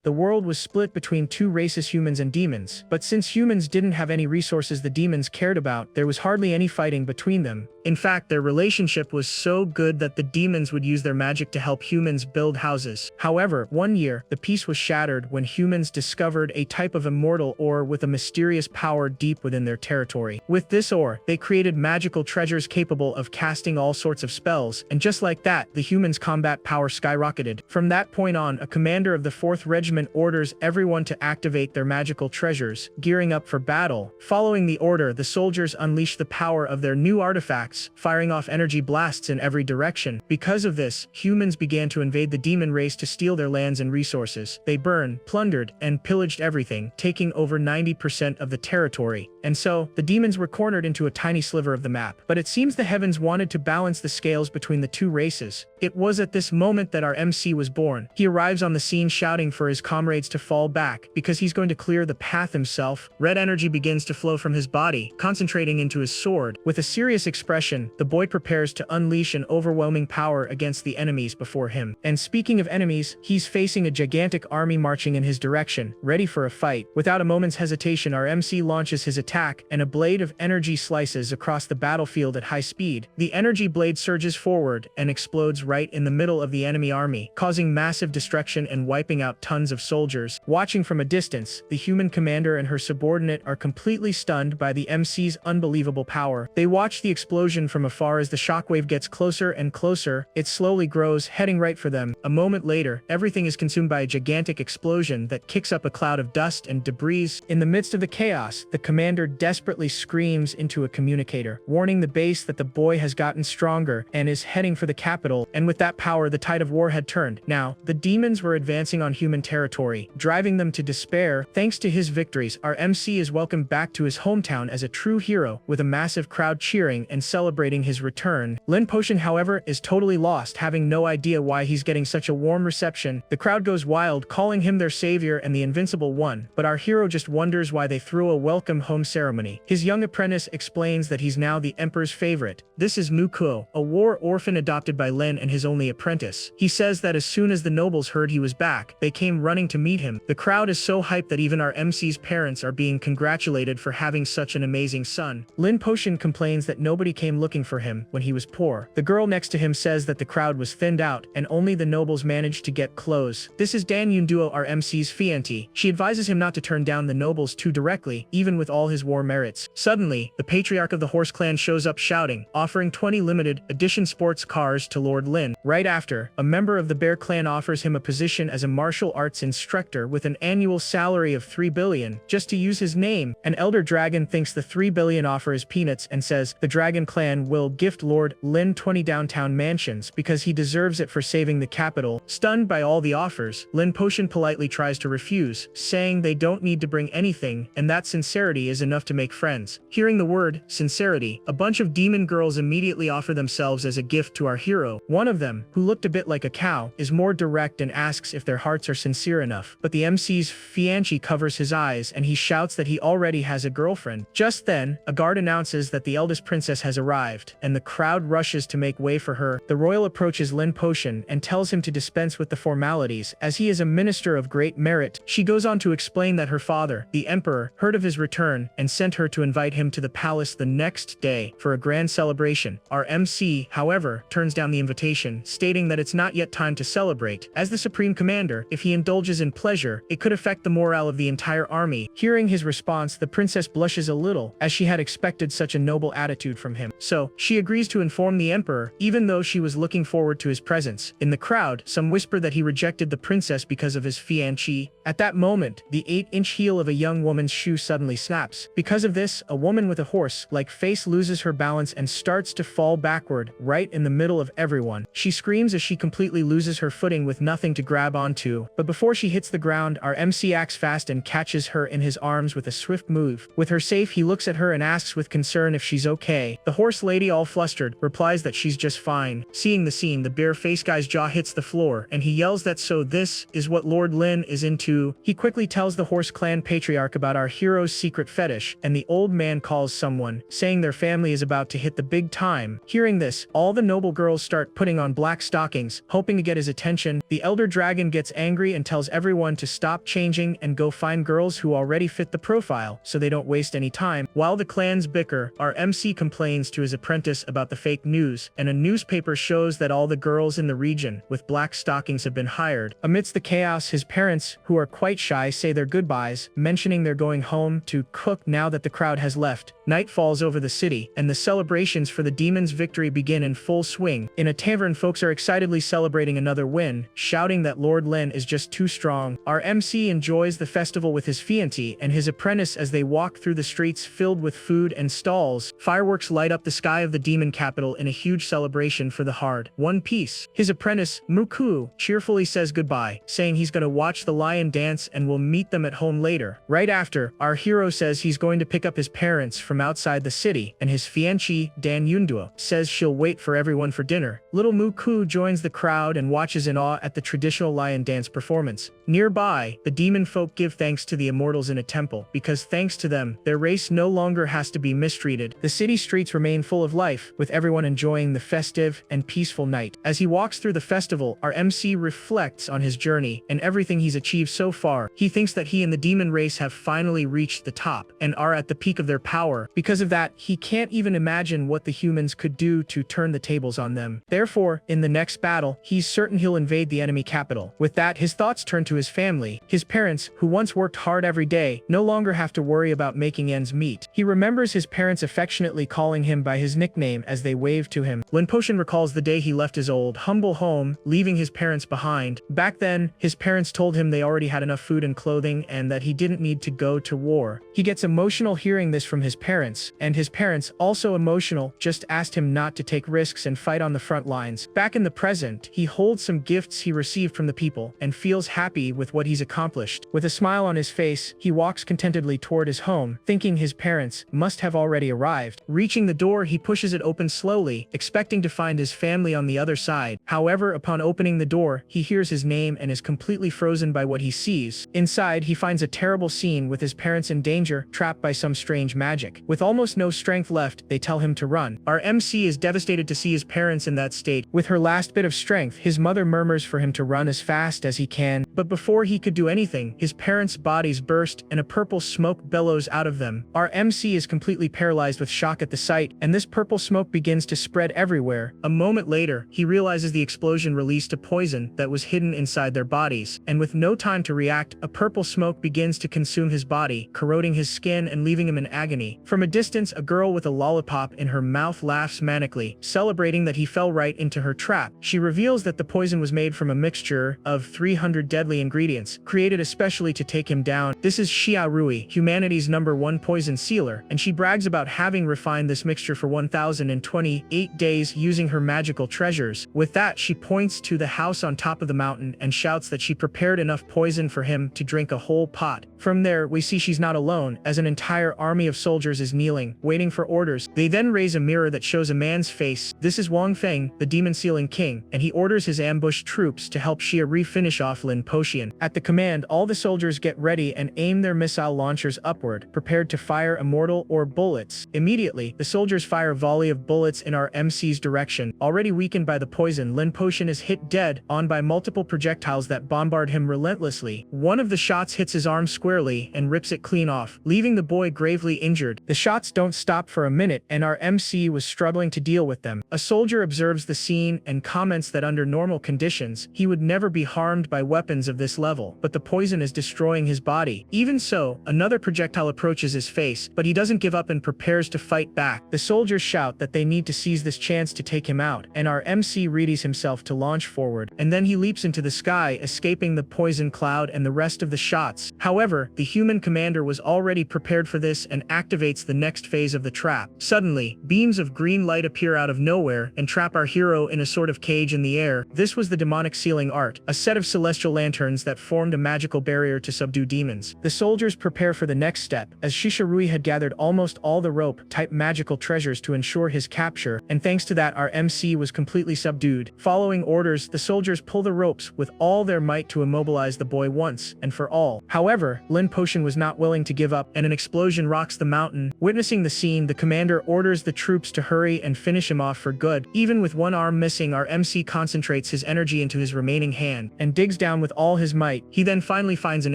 The world was split between two races, humans and demons. But since humans didn't have any resources the demons cared about, there was hardly any fighting between them. In fact, their relationship was so good that the demons would use their magic to help humans build houses. However, one year, the peace was shattered when humans discovered a type of immortal ore with a mysterious power deep within their territory. With this ore, they created magical treasures capable of casting all sorts of spells, and just like that, the humans' combat power skyrocketed. From that point on, a commander of the 4th Regiment orders everyone to activate their magical treasures, gearing up for battle. Following the order, the soldiers unleashed the power of their new artifacts, firing off energy blasts in every direction. Because of this, humans began to invade the demon race to steal their lands and resources. They burned, plundered, and pillaged everything, taking over 90% of the territory. And so, the demons were cornered into a tiny sliver of the map. But it seems the heavens wanted to balance the scales between the two races. It was at this moment that our MC was born. He arrives on the scene shouting for his comrades to fall back, because he's going to clear the path himself. Red energy begins to flow from his body, concentrating into his sword. With a serious expression, the boy prepares to unleash an overwhelming power against the enemies before him. And speaking of enemies, he's facing a gigantic army marching in his direction, ready for a fight. Without a moment's hesitation, our MC launches his attack, and a blade of energy slices across the battlefield at high speed. The energy blade surges forward and explodes right in the middle of the enemy army, causing massive destruction and wiping out tons of soldiers. Watching from a distance, the human commander and her subordinate are completely stunned by the MC's unbelievable power. They watch the explosion from afar as the shockwave gets closer and closer. It slowly grows, heading right for them. A moment later, everything is consumed by a gigantic explosion that kicks up a cloud of dust and debris. In the midst of the chaos, the commander desperately screams into a communicator, warning the base that the boy has gotten stronger and is heading for the capital. And with that power, the tide of war had turned. Now, the demons were advancing on human territory, driving them to despair. Thanks to his victories, our MC is welcomed back to his hometown as a true hero, with a massive crowd cheering and celebrating his return. Lin Potion, however, is totally lost, having no idea why he's getting such a warm reception. The crowd goes wild, calling him their savior and the invincible one, but our hero just wonders why they threw a welcome home ceremony. His young apprentice explains that he's now the emperor's favorite. This is Muko, a war orphan adopted by Lin and his only apprentice. He says that as soon as the nobles heard he was back, they came running to meet him. The crowd is so hyped that even our MC's parents are being congratulated for having such an amazing son. Lin Potion complains that nobody came looking for him when he was poor. The girl next to him says that the crowd was thinned out and only the nobles managed to get close. This is Dan Yunduo, our MC's fiancé. She advises him not to turn down the nobles too directly, even with all his war merits. Suddenly, the patriarch of the Horse Clan shows up shouting, offering 20 limited edition sports cars to Lord Lin. Right after, a member of the Bear Clan offers him a position as a martial arts instructor with an annual salary of 3 billion, just to use his name. An elder dragon thinks the 3 billion offer is peanuts and says the Dragon Clan will gift Lord Lin 20 downtown mansions because he deserves it for saving the capital. Stunned by all the offers, Lin Potion politely tries to refuse, saying they don't need to bring anything and that sincerity is enough to make friends. Hearing the word sincerity, a bunch of demon girls immediately offer themselves as a gift to our hero. One of them, who looked a bit like a cow, is more direct and asks if their hearts are sincere enough. But the MC's fiancé covers his eyes and he shouts that he already has a girlfriend. Just then, a guard announces that the eldest princess has arrived, and the crowd rushes to make way for her. The royal approaches Lin Potion and tells him to dispense with the formalities, as he is a minister of great merit. She goes on to explain that her father, the emperor, heard of his return and sent her to invite him to the palace the next day for a grand celebration. Our MC, however, turns down the invitation, stating that it's not yet time to celebrate. As the supreme commander, if he indulges in pleasure, it could affect the morale of the entire army. Hearing his response, the princess blushes a little, as she had expected such a noble attitude from him. So, she agrees to inform the emperor, even though she was looking forward to his presence. In the crowd, some whisper that he rejected the princess because of his fiancée. At that moment, the 8-inch heel of a young woman's shoe suddenly snaps. Because of this, a woman with a horse-like face loses her balance and starts to fall backward, right in the middle of everyone. She screams as she completely loses her footing with nothing to grab onto. But before she hits the ground, our MC acts fast and catches her in his arms with a swift move. With her safe, he looks at her and asks with concern if she's okay. The horse lady, all flustered, replies that she's just fine. Seeing the scene, the bare-faced guy's jaw hits the floor, and he yells that so this is what Lord Lin is into. He quickly tells the Horse Clan patriarch about our hero's secret fetish, and the old man calls someone, saying their family is about to hit the big time. Hearing this, all the noble girls start putting on black stockings, hoping to get his attention. The elder dragon gets angry and tells tells everyone to stop changing and go find girls who already fit the profile so they don't waste any time. While the clans bicker, our MC complains to his apprentice about the fake news, and a newspaper shows that all the girls in the region with black stockings have been hired. Amidst the chaos, his parents, who are quite shy, say their goodbyes, mentioning they're going home to cook now that the crowd has left. Night falls over the city, and the celebrations for the demon's victory begin in full swing. In a tavern, folks are excitedly celebrating another win, shouting that Lord Lin is just too strong. Our MC enjoys the festival with his fiancée and his apprentice as they walk through the streets filled with food and stalls. Fireworks light up the sky of the demon capital in a huge celebration for the hard One Piece. His apprentice, Muku, cheerfully says goodbye, saying he's gonna watch the lion dance and will meet them at home later. Right after, our hero says he's going to pick up his parents from outside the city, and his fiancée, Dan Yunduo, says she'll wait for everyone for dinner. Little Muku joins the crowd and watches in awe at the traditional lion dance performance. Nearby, the demon folk give thanks to the immortals in a temple, because thanks to them, their race no longer has to be mistreated. The city streets remain full of life, with everyone enjoying the festive and peaceful night. As he walks through the festival, our MC reflects on his journey and everything he's achieved so far. He thinks that he and the demon race have finally reached the top and are at the peak of their power. Because of that, he can't even imagine what the humans could do to turn the tables on them. Therefore, in the next battle, he's certain he'll invade the enemy capital. With that, his thoughts turn to his family. His parents, who once worked hard every day, no longer have to worry about making ends meet. He remembers his parents affectionately calling him by his nickname as they waved to him. Lin Potion recalls the day he left his old, humble home, leaving his parents behind. Back then, his parents told him they already had enough food and clothing and that he didn't need to go to war. He gets emotional hearing this from his parents, and his parents, also emotional, just asked him not to take risks and fight on the front lines. Back in the present, he holds some gifts he received from the people and feels happy with what he's accomplished. With a smile on his face, he walks contentedly toward his home, thinking his parents must have already arrived. Reaching the door, he pushes it open slowly, expecting to find his family on the other side. However, upon opening the door, he hears his name and is completely frozen by what he sees. Inside, he finds a terrible scene with his parents in danger, trapped by some strange magic. With almost no strength left, they tell him to run. Our MC is devastated to see his parents in that state. With her last bit of strength, his mother murmurs for him to run as fast as he can, but before he could do anything, his parents' bodies burst and a purple smoke bellows out of them. Our MC is completely paralyzed with shock at the sight, and this purple smoke begins to spread everywhere. A moment later, he realizes the explosion released a poison that was hidden inside their bodies, and with no time to react, a purple smoke begins to consume his body, corroding his skin and leaving him in agony. From a distance, a girl with a lollipop in her mouth laughs manically, celebrating that he fell right into her trap. She reveals that the poison was made from a mixture of 300 deadly ingredients, created especially to take him down. This is Xia Rui, humanity's #1 poison sealer, and she brags about having refined this mixture for 1,028 days using her magical treasures. With that, she points to the house on top of the mountain and shouts that she prepared enough poison for him to drink a whole pot. From there, we see she's not alone, as an entire army of soldiers is kneeling, waiting for orders. They then raise a mirror that shows a man's face. This is Wang Feng, the demon-sealing king, and he orders his ambushed troops to help Xia finish off Lin Potion. At the command, all the soldiers get ready and aim their missile launchers upward, prepared to fire a mortar or bullets. Immediately, the soldiers fire a volley of bullets in our MC's direction. Already weakened by the poison, Lin Potion is hit dead on by multiple projectiles that bombard him relentlessly. One of the shots hits his arm squarely and rips it clean off, leaving the boy gravely injured. The shots don't stop for a minute, and our MC was struggling to deal with them. A soldier observes the scene and comments that under normal conditions, he would never be harmed by weapons of this level, but the poison is destroying his body. Even so, another projectile approaches his face, but he doesn't give up and prepares to fight back. The soldiers shout that they need to seize this chance to take him out, and our MC readies himself to launch forward, and then he leaps into the sky, escaping the poison cloud and the rest of the shots. However, the human commander was already prepared for this and activates the next phase of the trap. Suddenly, beams of green light appear out of nowhere and trap our hero in a sort of cage in the air. This was the demonic sealing art, a set of celestial lanterns that formed a magical barrier to subdue demons. The soldiers prepare for the next step, as Shisharui had gathered almost all the rope-type magical treasures to ensure his capture, and thanks to that our MC was completely subdued. Following orders, the soldiers pull the ropes with all their might to immobilize the boy once and for all. However, Lin Potion was not willing to give up, and an explosion rocks the mountain. Witnessing the scene, the commander orders the troops to hurry and finish him off for good. Even with one arm missing, our MC concentrates his energy into his remaining hand, and digs down with all all his might. He then finally finds an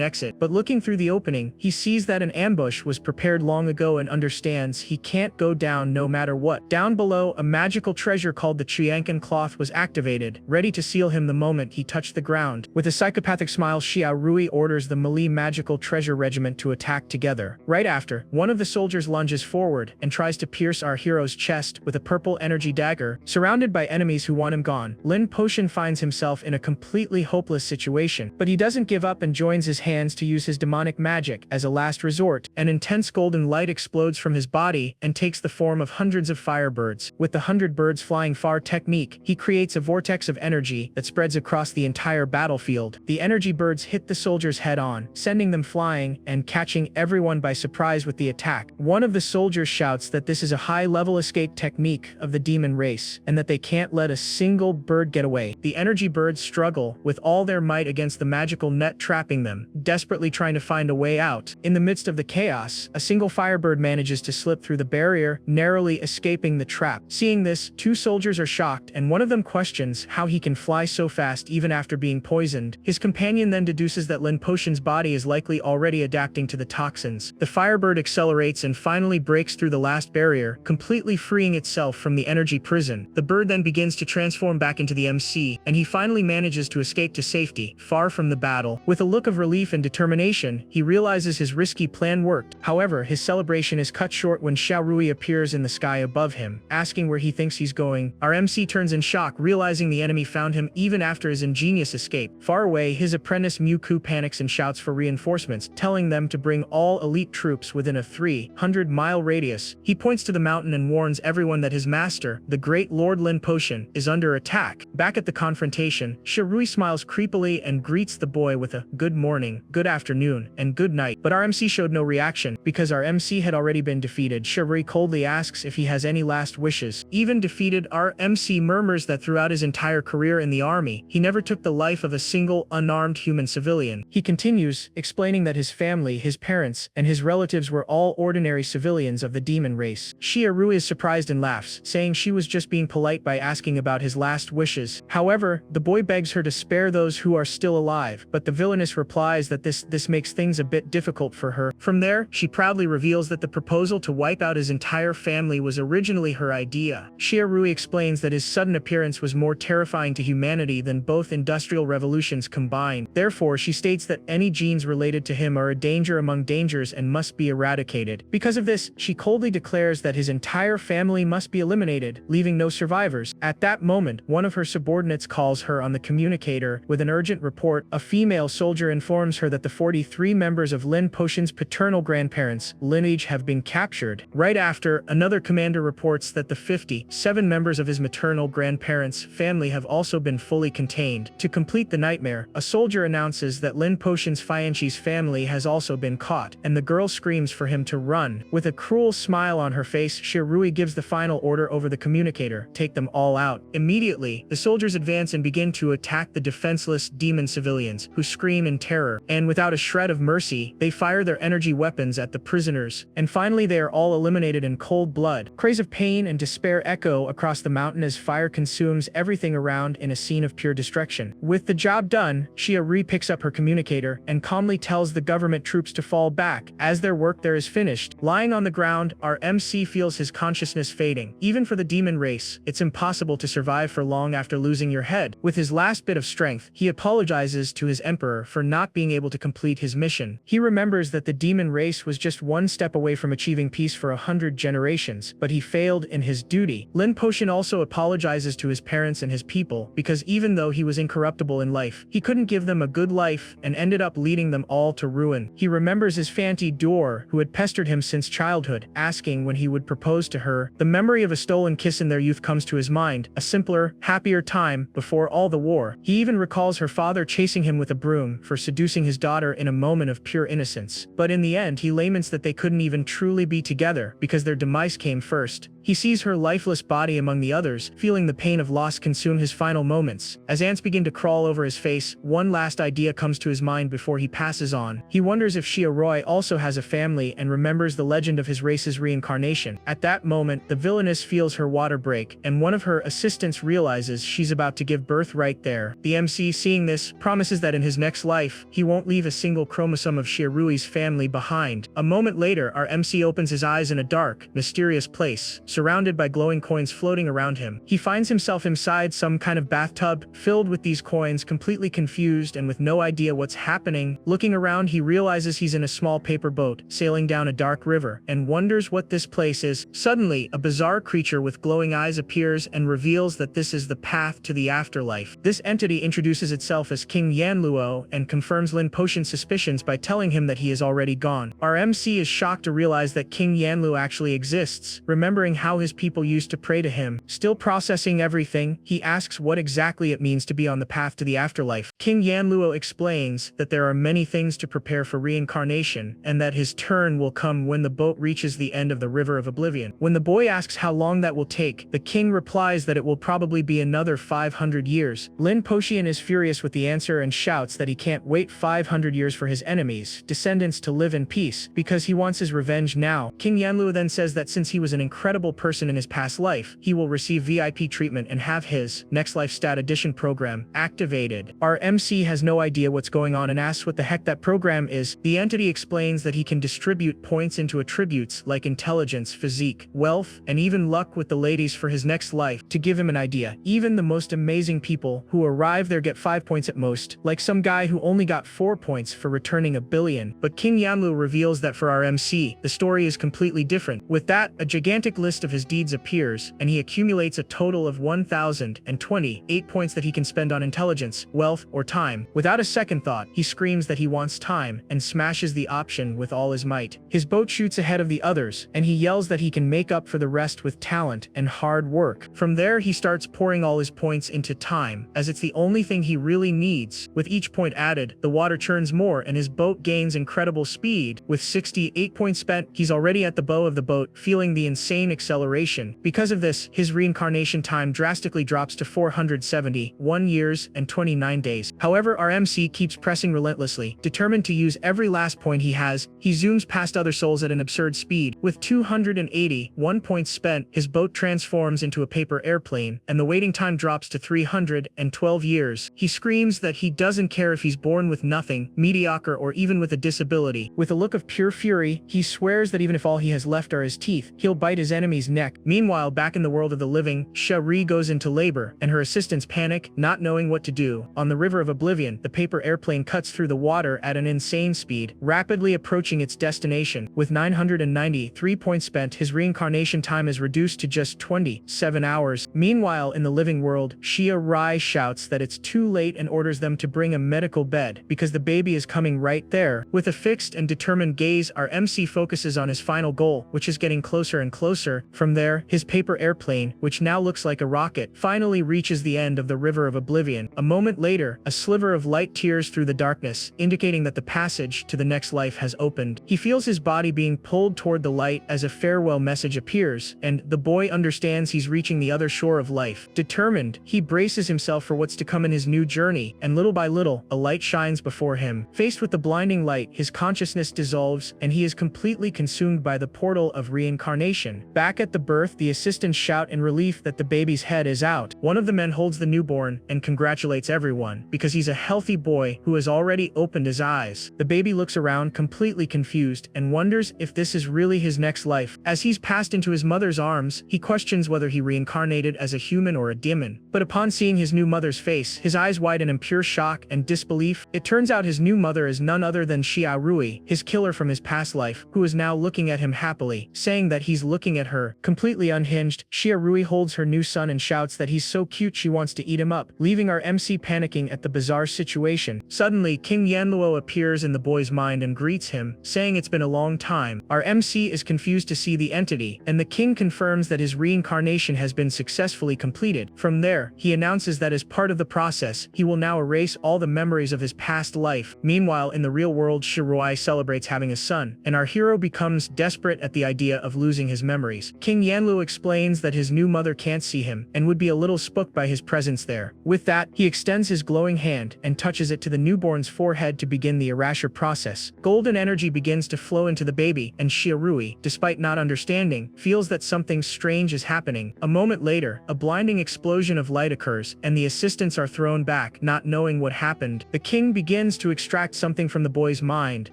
exit, but looking through the opening, he sees that an ambush was prepared long ago and understands he can't go down no matter what. Down below, a magical treasure called the Chiancan cloth was activated, ready to seal him the moment he touched the ground. With a psychopathic smile, Xiaorui orders the melee magical treasure regiment to attack together. Right after, one of the soldiers lunges forward and tries to pierce our hero's chest with a purple energy dagger. Surrounded by enemies who want him gone, Lin Potion finds himself in a completely hopeless situation, but he doesn't give up and joins his hands to use his demonic magic as a last resort. An intense golden light explodes from his body and takes the form of hundreds of firebirds. With the 100 birds flying far technique, he creates a vortex of energy that spreads across the entire battlefield. The energy birds hit the soldiers head-on, sending them flying and catching everyone by surprise with the attack. One of the soldiers shouts that this is a high-level escape technique of the demon race, and that they can't let a single bird get away. The energy birds struggle with all their might against the magical net trapping them, desperately trying to find a way out. In the midst of the chaos, a single firebird manages to slip through the barrier, narrowly escaping the trap. Seeing this, two soldiers are shocked, and one of them questions how he can fly so fast even after being poisoned. His companion then deduces that Lin Potion's body is likely already adapting to the toxins. The firebird accelerates and finally breaks through the last barrier, completely freeing itself from the energy prison. The bird then begins to transform back into the MC, and he finally manages to escape to safety, far from the battle. With a look of relief and determination, he realizes his risky plan worked. However, his celebration is cut short when Xiaorui appears in the sky above him, asking where he thinks he's going. Our MC turns in shock, realizing the enemy found him even after his ingenious escape. Far away, his apprentice Mewku panics and shouts for reinforcements, telling them to bring all elite troops within a 300-mile radius. He points to the mountain and warns everyone that his master, the great Lord Lin Potion, is under attack. Back at the confrontation, Xiaorui smiles creepily and greets the boy with a good morning, good afternoon, and good night. But our MC showed no reaction. Because our MC had already been defeated, Xiaorui coldly asks if he has any last wishes. Even defeated, our MC murmurs that throughout his entire career in the army, he never took the life of a single unarmed human civilian. He continues, explaining that his family, his parents, and his relatives were all ordinary civilians of the demon race. Xiaorui is surprised and laughs, saying she was just being polite by asking about his last wishes. However, the boy begs her to spare those who are still alive, but the villainess replies that this makes things a bit difficult for her. From there, she proudly reveals that the proposal to wipe out his entire family was originally her idea. Xiaorui explains that his sudden appearance was more terrifying to humanity than both industrial revolutions combined. Therefore, she states that any genes related to him are a danger among dangers and must be eradicated. Because of this, she coldly declares that his entire family must be eliminated, leaving no survivors. At that moment, one of her subordinates calls her on the communicator with an urgent report. A female soldier informs her that the 43 members of Lin Potion's paternal grandparents' lineage have been captured. Right after, another commander reports that the 57 members of his maternal grandparents' family have also been fully contained. To complete the nightmare, a soldier announces that Lin Potion's Fianchi's family has also been caught, and the girl screams for him to run. With a cruel smile on her face, Xiaorui gives the final order over the communicator: take them all out. Immediately, the soldiers advance and begin to attack the defenseless demon civilians, who scream in terror, and without a shred of mercy, they fire their energy weapons at the prisoners. And finally, they are all eliminated in cold blood. Cries of pain and despair echo across the mountain as fire consumes everything around in a scene of pure destruction. With the job done, Xiaorui picks up her communicator and calmly tells the government troops to fall back, as their work there is finished. Lying on the ground, our MC feels his consciousness fading. Even for the demon race, it's impossible to survive for long after losing your head. With his last bit of strength, he apologizes to his emperor for not being able to complete his mission. He remembers that the demon race was just one step away from achieving peace for 100 generations, but he failed in his duty. Lin Potion also apologizes to his parents and his people, because even though he was incorruptible in life, he couldn't give them a good life and ended up leading them all to ruin. He remembers his Fanti Dor, who had pestered him since childhood, asking when he would propose to her. The memory of a stolen kiss in their youth comes to his mind, a simpler, happier time before all the war. He even recalls her father chasing him with a broom for seducing his daughter in a moment of pure innocence. But in the end, he laments that they couldn't even truly be together because their demise came first. He sees her lifeless body among the others, feeling the pain of loss consume his final moments. As ants begin to crawl over his face, one last idea comes to his mind before he passes on. He wonders if Xiaorui also has a family and remembers the legend of his race's reincarnation. At that moment, the villainess feels her water break, and one of her assistants realizes she's about to give birth right there. The MC, seeing this, promises that in his next life, he won't leave a single chromosome of Shirui's family behind. A moment later, our MC opens his eyes in a dark, mysterious place, surrounded by glowing coins floating around him. He finds himself inside some kind of bathtub, filled with these coins, completely confused and with no idea what's happening. Looking around, he realizes he's in a small paper boat, sailing down a dark river, and wonders what this place is. Suddenly, a bizarre creature with glowing eyes appears and reveals that this is the path to the afterlife. This entity introduces itself as King Yanluo and confirms Lin Potion's suspicions by telling him that he is already gone. Our MC is shocked to realize that King Yanluo actually exists, remembering how his people used to pray to him. Still processing everything, he asks what exactly it means to be on the path to the afterlife. King Yanluo explains that there are many things to prepare for reincarnation, and that his turn will come when the boat reaches the end of the River of Oblivion. When the boy asks how long that will take, the king replies that it will probably be another 500 years. Lin Potion is furious with the answer and shouts that he can't wait 500 years for his enemies, descendants, to live in peace, because he wants his revenge now. King Yanluo then says that since he was an incredible person in his past life, he will receive VIP treatment and have his Next Life Stat Edition program activated. Our MC has no idea what's going on and asks what the heck that program is. The entity explains that he can distribute points into attributes like intelligence, physique, wealth, and even luck with the ladies for his next life. To give him an idea, even the most amazing people who arrive there get 5 points at most, like some guy who only got 4 points for returning $1 billion. But King Yanlu reveals that for our MC, the story is completely different. With that, a gigantic list of his deeds appears, and he accumulates a total of 1,028 points that he can spend on intelligence, wealth, or time. Without a second thought, he screams that he wants time, and smashes the option with all his might. His boat shoots ahead of the others, and he yells that he can make up for the rest with talent and hard work. From there, he starts pouring all his points into time, as it's the only thing he really needs. With each point added, the water churns more and his boat gains incredible speed. With 68 points spent, he's already at the bow of the boat, feeling the insane acceleration. Because of this, his reincarnation time drastically drops to 471 years and 29 days. However, our MC keeps pressing relentlessly. Determined to use every last point he has, he zooms past other souls at an absurd speed. With 281 points spent, his boat transforms into a paper airplane, and the waiting time drops to 312 years. He screams that he doesn't care if he's born with nothing, mediocre, or even with a disability. With a look of pure fury, he swears that even if all he has left are his teeth, he'll bite his enemy's neck. Meanwhile, back in the world of the living, Shari goes into labor, and her assistants panic, not knowing what to do. On the River of Oblivion, the paper airplane cuts through the water at an insane speed, rapidly approaching its destination. With 993 points spent, his reincarnation time is reduced to just 27 hours. Meanwhile, in the living world, Shia Rai shouts that it's too late and orders them to bring a medical bed, because the baby is coming right there. With a fixed and determined gaze, our MC focuses on his final goal, which is getting closer and closer. From there, his paper airplane, which now looks like a rocket, finally reaches the end of the River of Oblivion. A moment later, a sliver of light tears through the darkness, indicating that the passage to the next life has opened. He feels his body being pulled toward the light as a farewell message appears, and the boy understands he's reaching the other shore of life. Determined, he braces himself for what's to come in his new journey, and little by little, a light shines before him. Faced with the blinding light, his consciousness dissolves, and he is completely consumed by the portal of reincarnation. Back at the birth, the assistants shout in relief that the baby's head is out. One of the men holds the newborn and congratulates everyone, because he's a healthy boy who has already opened his eyes. The baby looks around completely confused and wonders if this is really his next life. As he's passed into his mother's arms, he questions whether he reincarnated as a human or a demon. But upon seeing his new mother's face, his eyes widen in pure shock and disbelief. It turns out his new mother is none other than Xia Rui, his killer from his past life, who is now looking at him happily, saying that he's looking at her. Completely unhinged, Xia Rui holds her new son and shouts that he's so cute she wants to eat him up, leaving our MC panicking at the bizarre situation. Suddenly, King Yanluo appears in the boy's mind and greets him, saying it's been a long time. Our MC is confused to see the entity, and the king confirms that his reincarnation has been successfully completed. From there, he announces that as part of the process, he will now erase all the memories of his past life. Meanwhile, in the real world, Shiroi celebrates having a son, and our hero becomes desperate at the idea of losing his memories. King Yanlu explains that his new mother can't see him, and would be a little spooked by his presence there. With that, he extends his glowing hand and touches it to the newborn's forehead to begin the erasure process. Golden energy begins to flow into the baby, and Shiorui, despite not understanding, feels that something strange is happening. A moment later, a blinding explosion of light occurs, and the assistants are thrown back, not not knowing what happened, the king begins to extract something from the boy's mind,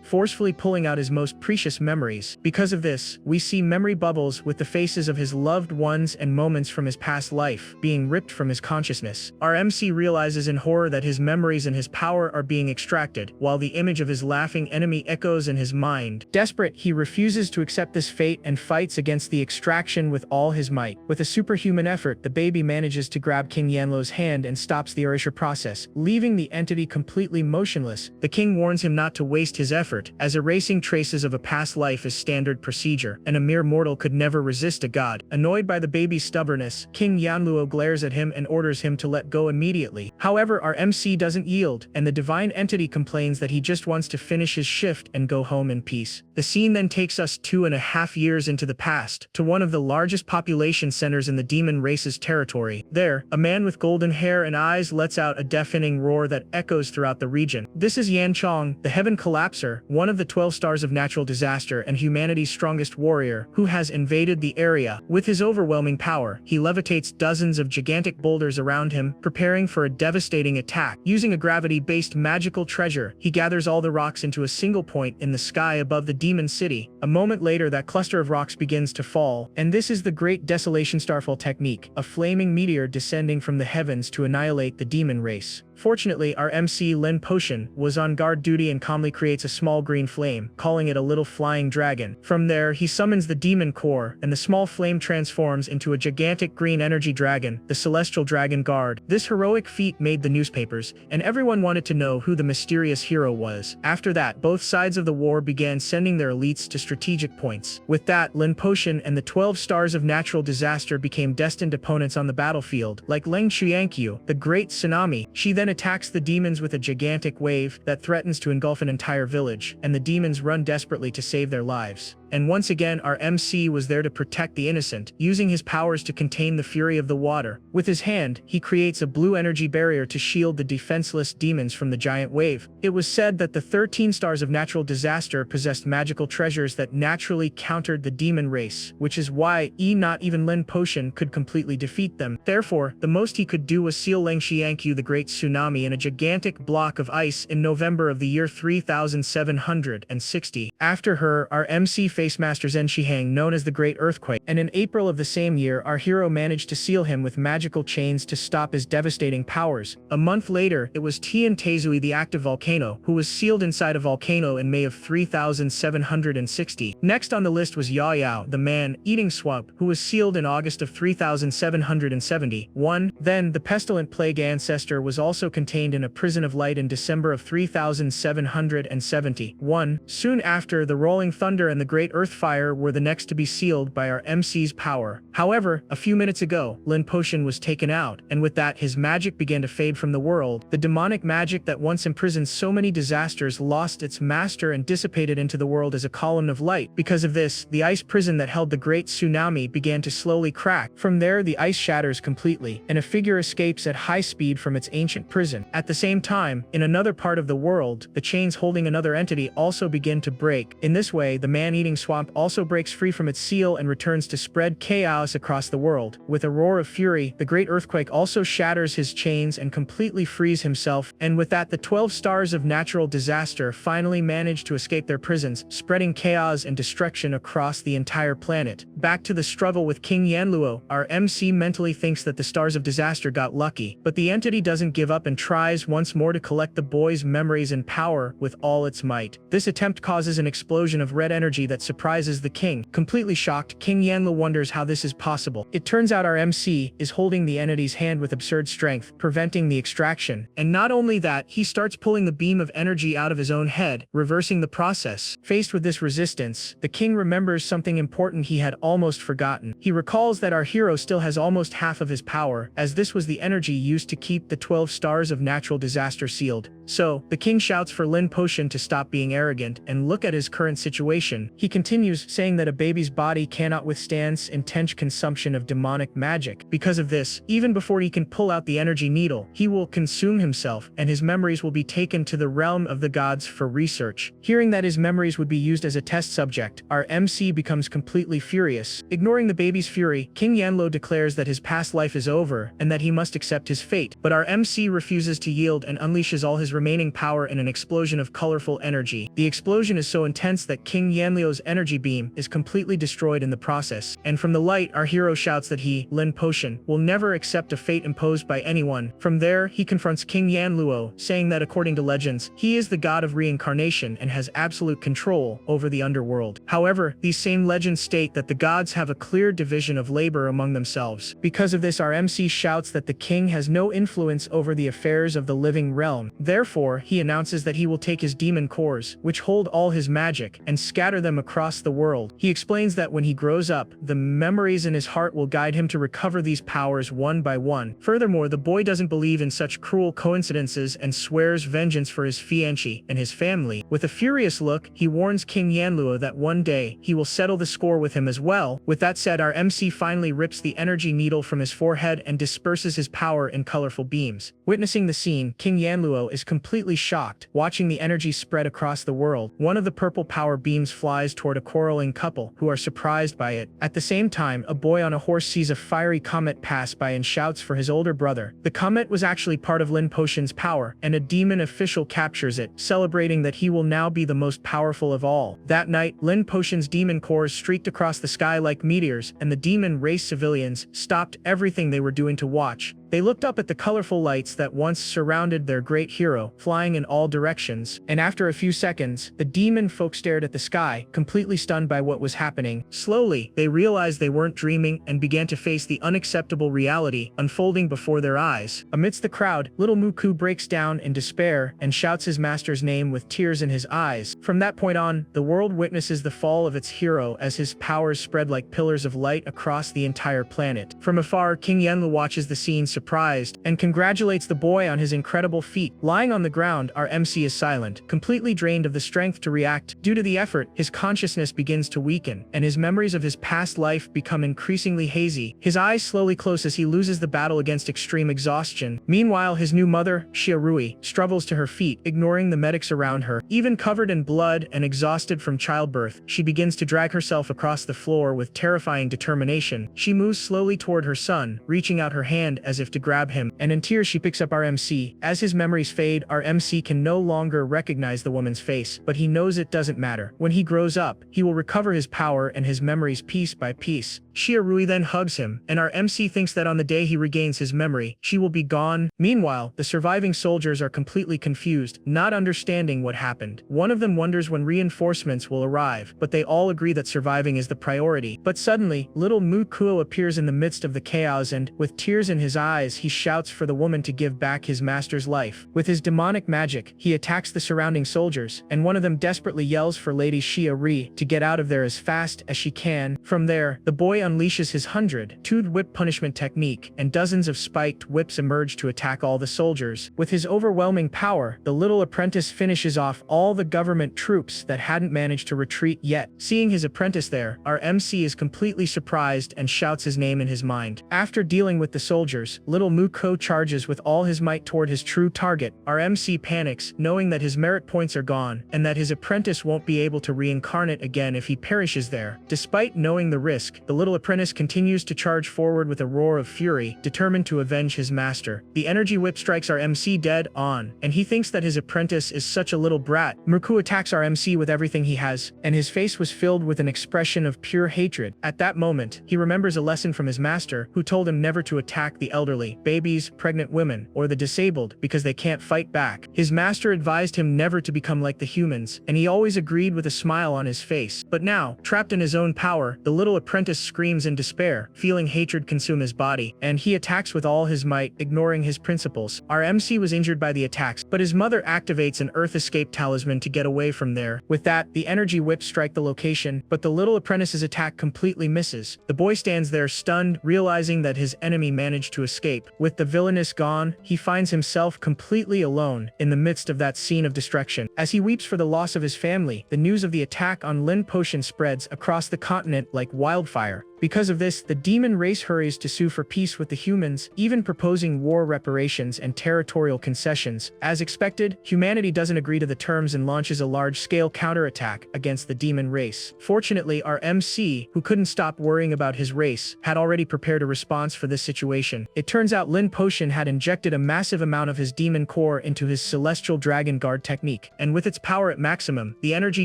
forcefully pulling out his most precious memories. Because of this, we see memory bubbles with the faces of his loved ones and moments from his past life being ripped from his consciousness. Our MC realizes in horror that his memories and his power are being extracted, while the image of his laughing enemy echoes in his mind. Desperate, he refuses to accept this fate and fights against the extraction with all his might. With a superhuman effort, the baby manages to grab King Yanlo's hand and stops the erasure process, leaving the entity completely motionless. The king warns him not to waste his effort, as erasing traces of a past life is standard procedure, and a mere mortal could never resist a god. Annoyed by the baby's stubbornness, King Yanluo glares at him and orders him to let go immediately. However, our MC doesn't yield, and the divine entity complains that he just wants to finish his shift and go home in peace. The scene then takes us 2.5 years into the past, to one of the largest population centers in the demon race's territory. There, a man with golden hair and eyes lets out a deafening roar that echoes throughout the region. This is Yan Chong, the Heaven Collapser, one of the 12 stars of natural disaster and humanity's strongest warrior, who has invaded the area. With his overwhelming power, he levitates dozens of gigantic boulders around him, preparing for a devastating attack. Using a gravity-based magical treasure, he gathers all the rocks into a single point in the sky above the demon city. A moment later, that cluster of rocks begins to fall, and this is the Great Desolation Starfall technique, a flaming meteor descending from the heavens to annihilate the demon race. Fortunately, our MC Lin Potion was on guard duty and calmly creates a small green flame, calling it a little flying dragon. From there, he summons the demon core, and the small flame transforms into a gigantic green energy dragon, the Celestial Dragon Guard. This heroic feat made the newspapers, and everyone wanted to know who the mysterious hero was. After that, both sides of the war began sending their elites to strategic points. With that, Lin Potion and the 12 stars of natural disaster became destined opponents on the battlefield. Like Leng Qiankyu, the Great Tsunami, she then attacks the demons with a gigantic wave that threatens to engulf an entire village, and the demons run desperately to save their lives. And once again, our MC was there to protect the innocent, using his powers to contain the fury of the water. With his hand, he creates a blue energy barrier to shield the defenseless demons from the giant wave. It was said that the 13 stars of natural disaster possessed magical treasures that naturally countered the demon race, which is why not even Lin Potion could completely defeat them. Therefore, the most he could do was seal Leng Qiankyu, the Great Tsunami, in a gigantic block of ice in November of the year 3760. After her, our MC faced Master Zhen Shihang, known as the Great Earthquake, and in April of the same year, our hero managed to seal him with magical chains to stop his devastating powers. A month later, it was Tian Tezui, the active volcano, who was sealed inside a volcano in May of 3760. Next on the list was Yahello, the man-eating swamp, who was sealed in August of 3771. Then, the pestilent plague ancestor was also contained in a prison of light in December of 3771. Soon after, the rolling thunder and the great earthfire were the next to be sealed by our MC's power. However, a few minutes ago, Lin Potion was taken out, and with that, his magic began to fade from the world. The demonic magic that once imprisoned so many disasters lost its master and dissipated into the world as a column of light. Because of this, the ice prison that held the Great Tsunami began to slowly crack. From there, the ice shatters completely, and a figure escapes at high speed from its ancient prison. At the same time, in another part of the world, the chains holding another entity also begin to break. In this way, the man-eating swamp also breaks free from its seal and returns to spread chaos across the world. With a roar of fury, the Great Earthquake also shatters his chains and completely frees himself, and with that, the 12 stars of natural disaster finally manage to escape their prisons, spreading chaos and destruction across the entire planet. Back to the struggle with King Yanluo, our MC mentally thinks that the stars of disaster got lucky, but the entity doesn't give up and tries once more to collect the boy's memories and power with all its might. This attempt causes an explosion of red energy that surprises the king. Completely shocked, King Yanluo wonders how this is possible. It turns out our MC is holding the entity's hand with absurd strength, preventing the extraction. And not only that, he starts pulling the beam of energy out of his own head, reversing the process. Faced with this resistance, the king remembers something important he had almost forgotten. He recalls that our hero still has almost half of his power, as this was the energy used to keep the 12 stars of natural disaster sealed. So, the king shouts for Lin Potion to stop being arrogant and look at his current situation. He continues, saying that a baby's body cannot withstand intense consumption of demonic magic. Because of this, even before he can pull out the energy needle, he will consume himself, and his memories will be taken to the realm of the gods for research. Hearing that his memories would be used as a test subject, our MC becomes completely furious. Ignoring the baby's fury, King Yahello declares that his past life is over, and that he must accept his fate. But our MC refuses to yield and unleashes all his remaining power in an explosion of colorful energy. The explosion is so intense that King Yanlio's energy beam is completely destroyed in the process. And from the light, our hero shouts that he, Lin Potion, will never accept a fate imposed by anyone. From there, he confronts King Yanluo, saying that according to legends, he is the god of reincarnation and has absolute control over the underworld. However, these same legends state that the gods have a clear division of labor among themselves. Because of this, our MC shouts that the king has no influence over the affairs of the living realm. Therefore, he announces that he will take his demon cores, which hold all his magic, and scatter them across the world. He explains that when he grows up, the memories in his heart will guide him to recover these powers one by one. Furthermore, the boy doesn't believe in such cruel coincidences and swears vengeance for his fiancée and his family. With a furious look, he warns King Yanluo that one day, he will settle the score with him as well. With that said, our MC finally rips the energy needle from his forehead and disperses his power in colorful beams. Witnessing the scene, King Yanluo is completely shocked, watching the energy spread across the world. One of the purple power beams flies toward a quarreling couple, who are surprised by it. At the same time, a boy on a horse sees a fiery comet pass by and shouts for his older brother. The comet was actually part of Lin Potion's power, and a demon official captures it, celebrating that he will now be the most powerful of all. That night, Lin Potion's demon cores streaked across the sky like meteors, and the demon race civilians stopped everything they were doing to watch. They looked up at the colorful lights that once surrounded their great hero, flying in all directions, and after a few seconds, the demon folk stared at the sky, completely stunned by what was happening. Slowly, they realized they weren't dreaming and began to face the unacceptable reality unfolding before their eyes. Amidst the crowd, little Muku breaks down in despair and shouts his master's name with tears in his eyes. From that point on, the world witnesses the fall of its hero as his powers spread like pillars of light across the entire planet. From afar, King Yanlu watches the scene surprised, and congratulates the boy on his incredible feat. Lying on the ground, our MC is silent, completely drained of the strength to react. Due to the effort, his consciousness begins to weaken, and his memories of his past life become increasingly hazy. His eyes slowly close as he loses the battle against extreme exhaustion. Meanwhile, his new mother, Shiarui, struggles to her feet, ignoring the medics around her. Even covered in blood and exhausted from childbirth, she begins to drag herself across the floor with terrifying determination. She moves slowly toward her son, reaching out her hand as if to grab him, and in tears she picks up our MC. As his memories fade, our MC can no longer recognize the woman's face, but he knows it doesn't matter. When he grows up, he will recover his power and his memories piece by piece. Shiarui then hugs him, and our MC thinks that on the day he regains his memory, she will be gone. Meanwhile, the surviving soldiers are completely confused, not understanding what happened. One of them wonders when reinforcements will arrive, but they all agree that surviving is the priority. But suddenly, little Mukuo appears in the midst of the chaos and, with tears in his eyes, he shouts for the woman to give back his master's life. With his demonic magic, he attacks the surrounding soldiers, and one of them desperately yells for Lady Shiarui to get out of there as fast as she can. From there, the boy unleashes his 100-toed whip punishment technique, and dozens of spiked whips emerge to attack all the soldiers. With his overwhelming power, the little apprentice finishes off all the government troops that hadn't managed to retreat yet. Seeing his apprentice there, our MC is completely surprised and shouts his name in his mind. After dealing with the soldiers, little Muko charges with all his might toward his true target. Our MC panics, knowing that his merit points are gone, and that his apprentice won't be able to reincarnate again if he perishes there. Despite knowing the risk, the little apprentice continues to charge forward with a roar of fury, determined to avenge his master. The energy whip strikes our MC dead on, and he thinks that his apprentice is such a little brat. Muku attacks our MC with everything he has, and his face was filled with an expression of pure hatred. At that moment, he remembers a lesson from his master, who told him never to attack the elderly, babies, pregnant women, or the disabled because they can't fight back. His master advised him never to become like the humans, and he always agreed with a smile on his face. But now, trapped in his own power, the little apprentice screams screams in despair, feeling hatred consume his body, and he attacks with all his might, ignoring his principles. Our MC was injured by the attacks, but his mother activates an Earth Escape talisman to get away from there. With that, the energy whips strike the location, but the little apprentice's attack completely misses. The boy stands there stunned, realizing that his enemy managed to escape. With the villainess gone, he finds himself completely alone in the midst of that scene of destruction. As he weeps for the loss of his family, the news of the attack on Lin Potion spreads across the continent like wildfire. Because of this, the demon race hurries to sue for peace with the humans, even proposing war reparations and territorial concessions. As expected, humanity doesn't agree to the terms and launches a large-scale counterattack against the demon race. Fortunately, our MC, who couldn't stop worrying about his race, had already prepared a response for this situation. It turns out Lin Potion had injected a massive amount of his demon core into his Celestial Dragon Guard technique, and with its power at maximum, the energy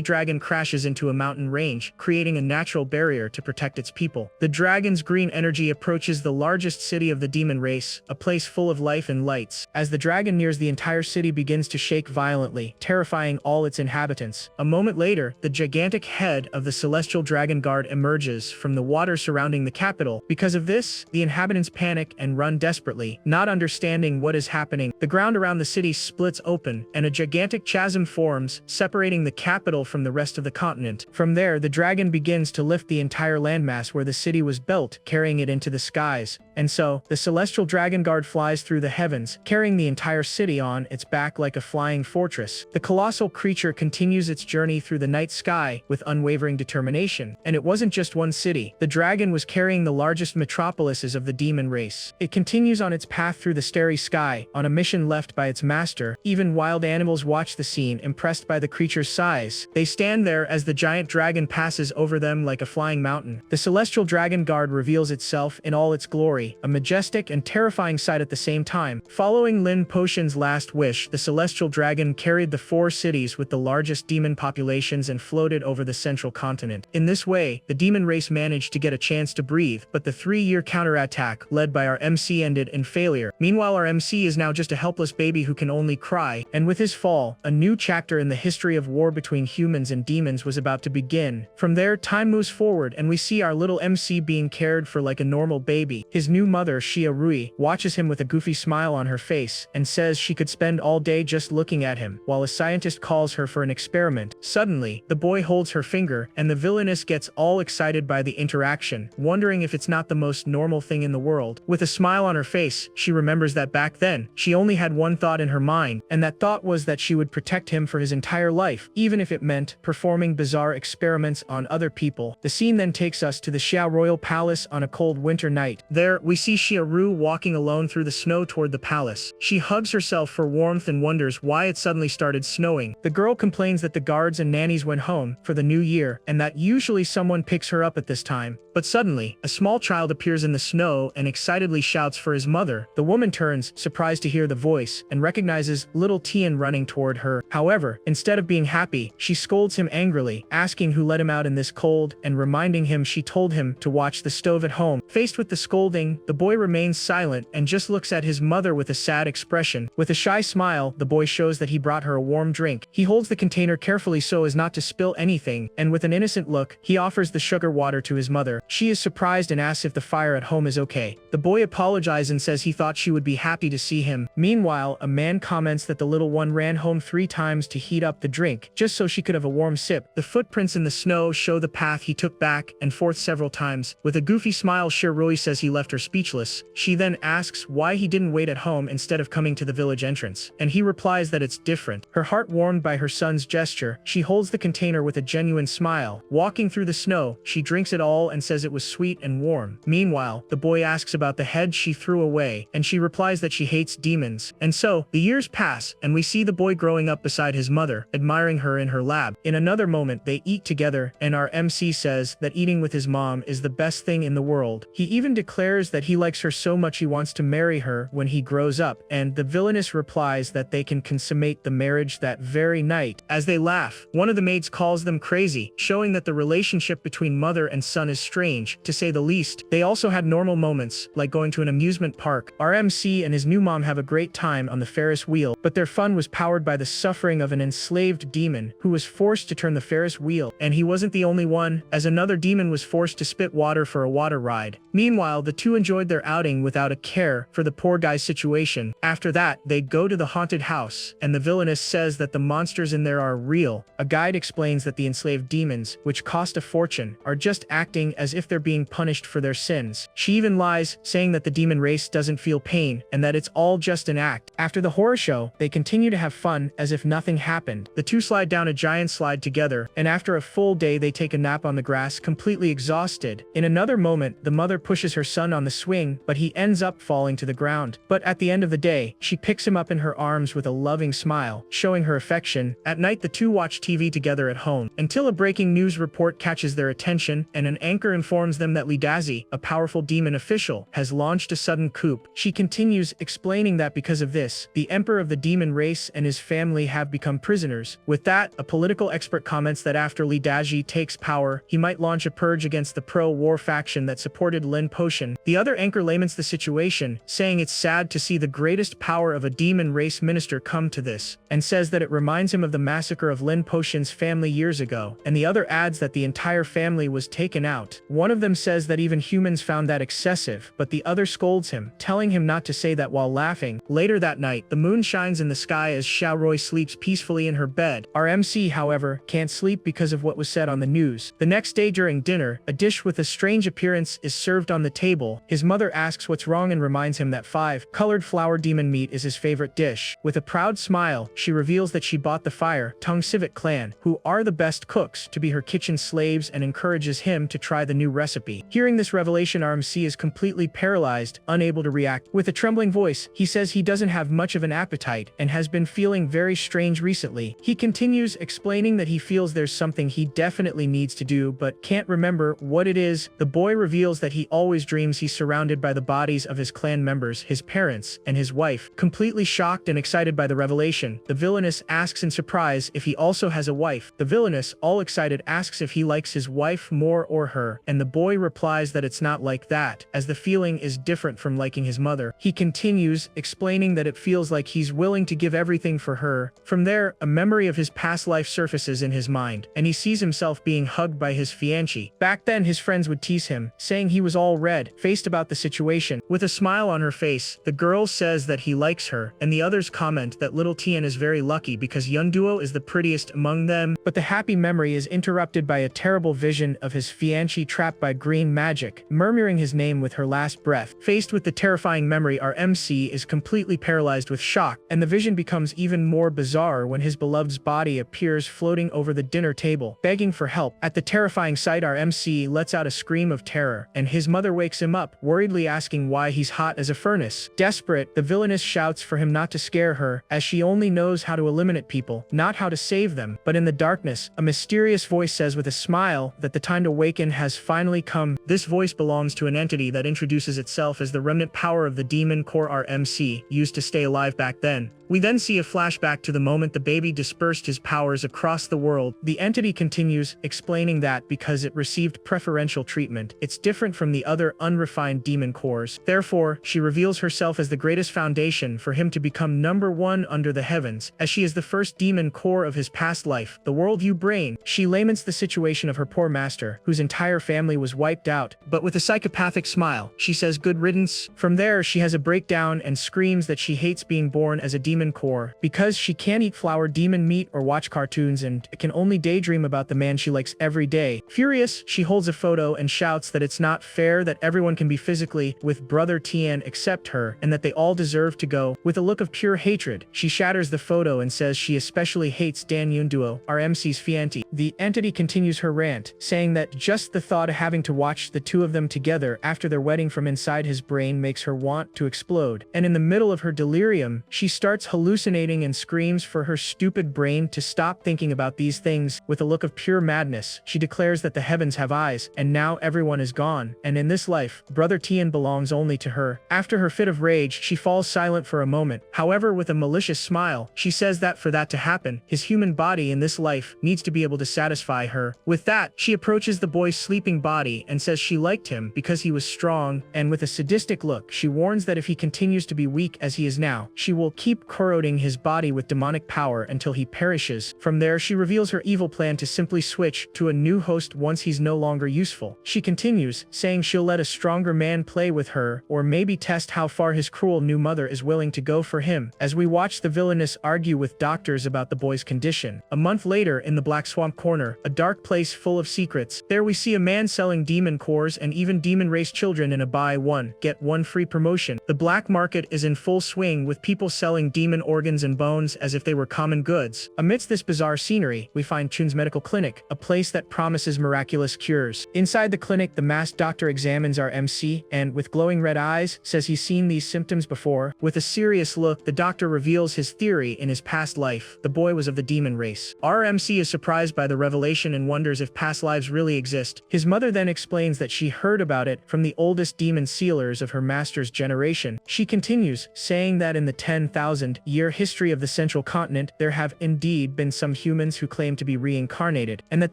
dragon crashes into a mountain range, creating a natural barrier to protect its people. The dragon's green energy approaches the largest city of the demon race, a place full of life and lights. As the dragon nears, the entire city begins to shake violently, terrifying all its inhabitants. A moment later, the gigantic head of the Celestial Dragon Guard emerges from the water surrounding the capital. Because of this, the inhabitants panic and run desperately, not understanding what is happening. The ground around the city splits open, and a gigantic chasm forms, separating the capital from the rest of the continent. From there, the dragon begins to lift the entire landmass where the city was built, carrying it into the skies. And so, the Celestial Dragon Guard flies through the heavens, carrying the entire city on its back like a flying fortress. The colossal creature continues its journey through the night sky with unwavering determination. And it wasn't just one city. The dragon was carrying the largest metropolises of the demon race. It continues on its path through the starry sky, on a mission left by its master. Even wild animals watch the scene, impressed by the creature's size. They stand there as the giant dragon passes over them like a flying mountain. The Celestial Dragon Guard reveals itself in all its glory, a majestic and terrifying sight at the same time. Following Lin Potion's last wish, the Celestial Dragon carried the 4 cities with the largest demon populations and floated over the central continent. In this way, the demon race managed to get a chance to breathe, but the 3-year counterattack led by our MC ended in failure. Meanwhile, our MC is now just a helpless baby who can only cry, and with his fall, a new chapter in the history of war between humans and demons was about to begin. From there, time moves forward, and we see our little MC being cared for like a normal baby. His new mother, Xia Rui, watches him with a goofy smile on her face and says she could spend all day just looking at him, while a scientist calls her for an experiment. Suddenly, the boy holds her finger, and the villainess gets all excited by the interaction, wondering if it's not the most normal thing in the world. With a smile on her face, she remembers that back then, she only had one thought in her mind, and that thought was that she would protect him for his entire life, even if it meant performing bizarre experiments on other people. The scene then takes us to the Xia Royal Palace on a cold winter night. There, we see Xia Ru walking alone through the snow toward the palace. She hugs herself for warmth and wonders why it suddenly started snowing. The girl complains that the guards and nannies went home for the new year, and that usually someone picks her up at this time. But suddenly, a small child appears in the snow and excitedly shouts for his mother. The woman turns, surprised to hear the voice, and recognizes little Tian running toward her. However, instead of being happy, she scolds him angrily, asking who let him out in this cold, and reminding him she told him to watch the stove at home. Faced with the scolding, the boy remains silent and just looks at his mother with a sad expression. With a shy smile, the boy shows that he brought her a warm drink. He holds the container carefully so as not to spill anything, and with an innocent look, he offers the sugar water to his mother. She is surprised and asks if the fire at home is okay. The boy apologizes and says he thought she would be happy to see him. Meanwhile, a man comments that the little one ran home 3 times to heat up the drink, just so she could have a warm sip. The footprints in the snow show the path he took back and forth several times. With a goofy smile, Shiroi says he left her speechless. She then asks why he didn't wait at home instead of coming to the village entrance, and he replies that it's different. Her heart warmed by her son's gesture, she holds the container with a genuine smile. Walking through the snow, she drinks it all and says it was sweet and warm. Meanwhile, the boy asks about the head she threw away, and she replies that she hates demons. And so, the years pass, and we see the boy growing up beside his mother, admiring her in her lab. In another moment, they eat together, and our MC says that eating with his mom is the best thing in the world. He even declares that he likes her so much he wants to marry her when he grows up, and the villainess replies that they can consummate the marriage that very night. As they laugh, one of the maids calls them crazy, showing that the relationship between mother and son is strange, to say the least. They also had normal moments, like going to an amusement park. Our MC and his new mom have a great time on the Ferris wheel, but their fun was powered by the suffering of an enslaved demon who was forced to turn the Ferris wheel, and he wasn't the only one, as another demon was forced to spit water for a water ride. Meanwhile, the two enjoyed their outing without a care for the poor guy's situation. After that, they'd go to the haunted house, and the villainess says that the monsters in there are real. A guide explains that the enslaved demons, which cost a fortune, are just acting as if they're being punished for their sins. She even lies, saying that the demon race doesn't feel pain, and that it's all just an act. After the horror show, they continue to have fun as if nothing happened. The two slide down a giant slide together, and after a full day they take a nap on the grass, completely exhausted. In another moment, the mother pushes her son on the swing, but he ends up falling to the ground. But at the end of the day, she picks him up in her arms with a loving smile, showing her affection. At night, the two watch TV together at home, until a breaking news report catches their attention, and an anchor informs them that Lidazi, a powerful demon official, has launched a sudden coup. She continues, explaining that because of this, the emperor of the demon race and his family have become prisoners. With that, a political expert comments that after Lidazi takes power, he might launch a purge against the pro-war faction that supported Lin Potion. The other anchor laments the situation, saying it's sad to see the greatest power of a demon race minister come to this, and says that it reminds him of the massacre of Lin Potion's family years ago, and the other adds that the entire family was taken out. One of them says that even humans found that excessive, but the other scolds him, telling him not to say that while laughing. Later that night, the moon shines in the sky as Xiaorui sleeps peacefully in her bed. Our MC, however, can't sleep because of what was said on the news. The next day during dinner, a dish with a strange appearance is served on the table. His mother asks what's wrong and reminds him that 5-colored flower demon meat is his favorite dish. With a proud smile, she reveals that she bought the Fire Tongue Civet clan, who are the best cooks, to be her kitchen slaves and encourages him to try the new recipe. Hearing this revelation, our MC is completely paralyzed, unable to react. With a trembling voice, he says he doesn't have much of an appetite and has been feeling very strange recently. He continues, explaining that he feels there's something he definitely needs to do but can't remember what it is. The boy reveals that he always dreams he's surrounded by the bodies of his clan members, his parents, and his wife. Completely shocked and excited by the revelation, the villainess asks in surprise if he also has a wife. The villainess, all excited, asks if he likes his wife more or her, and the boy replies that it's not like that, as the feeling is different from liking his mother. He continues, explaining that it feels like he's willing to give everything for her. From there, a memory of his past life surfaces in his mind, and he sees himself being hugged by his fiancée. Back then, his friends would tease him, saying he was all red-faced about the situation. With a smile on her face, the girl says that he likes her, and the others comment that little Tian is very lucky because Yunduo is the prettiest among them. But the happy memory is interrupted by a terrible vision of his fiancée trapped by green magic, murmuring his name with her last breath. Faced with the terrifying memory, our MC is completely paralyzed with shock, and the vision becomes even more bizarre when his beloved's body appears floating over the dinner table, begging for help. At the terrifying sight, our MC lets out a scream of terror, and his mother wakes him up, worriedly asking why he's hot as a furnace. Desperate, the villainess shouts for him not to scare her, as she only knows how to eliminate people, not how to save them. But in the darkness, a mysterious voice says with a smile that the time to awaken has finally come. This voice belongs to an entity that introduces itself as the remnant power of the demon core our MC used to stay alive back then. We then see a flashback to the moment the baby dispersed his powers across the world. The entity continues, explaining that because it received preferential treatment, it's different from the other unrefined demon cores. Therefore, she reveals herself as the greatest foundation for him to become #1 under the heavens, as she is the first demon core of his past life, the worldview brain. She laments the situation of her poor master, whose entire family was wiped out, but with a psychopathic smile, she says good riddance. From there, she has a breakdown and screams that she hates being born as a demon core, because she can't eat flower demon meat or watch cartoons and can only daydream about the man she likes every day. Furious, she holds a photo and shouts that it's not fair that everyone can be physically with brother Tian except her, and that they all deserve to go. With a look of pure hatred, she shatters the photo and says she especially hates Dan Yunduo, our MC's fiancé. The entity continues her rant, saying that just the thought of having to watch the two of them together after their wedding from inside his brain makes her want to explode. And in the middle of her delirium, she starts hallucinating and screams for her stupid brain to stop thinking about these things. With a look of pure madness, she declares that the heavens have eyes, and now everyone is gone, and in this life, brother brother Tian belongs only to her. After her fit of rage, she falls silent for a moment. However, with a malicious smile, she says that for that to happen, his human body in this life needs to be able to satisfy her. With that, she approaches the boy's sleeping body and says she liked him because he was strong, and with a sadistic look, she warns that if he continues to be weak as he is now, she will keep corroding his body with demonic power until he perishes. From there, she reveals her evil plan to simply switch to a new host once he's no longer useful. She continues, saying she'll let a stronger man play with her, or maybe test how far his cruel new mother is willing to go for him. As we watch the villainess argue with doctors about the boy's condition. A month later, in the Black Swamp Corner, a dark place full of secrets, there we see a man selling demon cores and even demon race children in a buy one, get one free promotion. The black market is in full swing, with people selling demon organs and bones as if they were common goods. Amidst this bizarre scenery, we find Chun's medical clinic, a place that promises miraculous cures. Inside the clinic, the masked doctor examines our MC and, with glowing red eyes, says he's seen these symptoms before. With a serious look, the doctor reveals his theory. In his past life, the boy was of the demon race. Our MC is surprised by the revelation and wonders if past lives really exist. His mother then explains that she heard about it from the oldest demon sealers of her master's generation. She continues, saying that in the 10,000-year history of the central continent, there have indeed been some humans who claim to be reincarnated, and that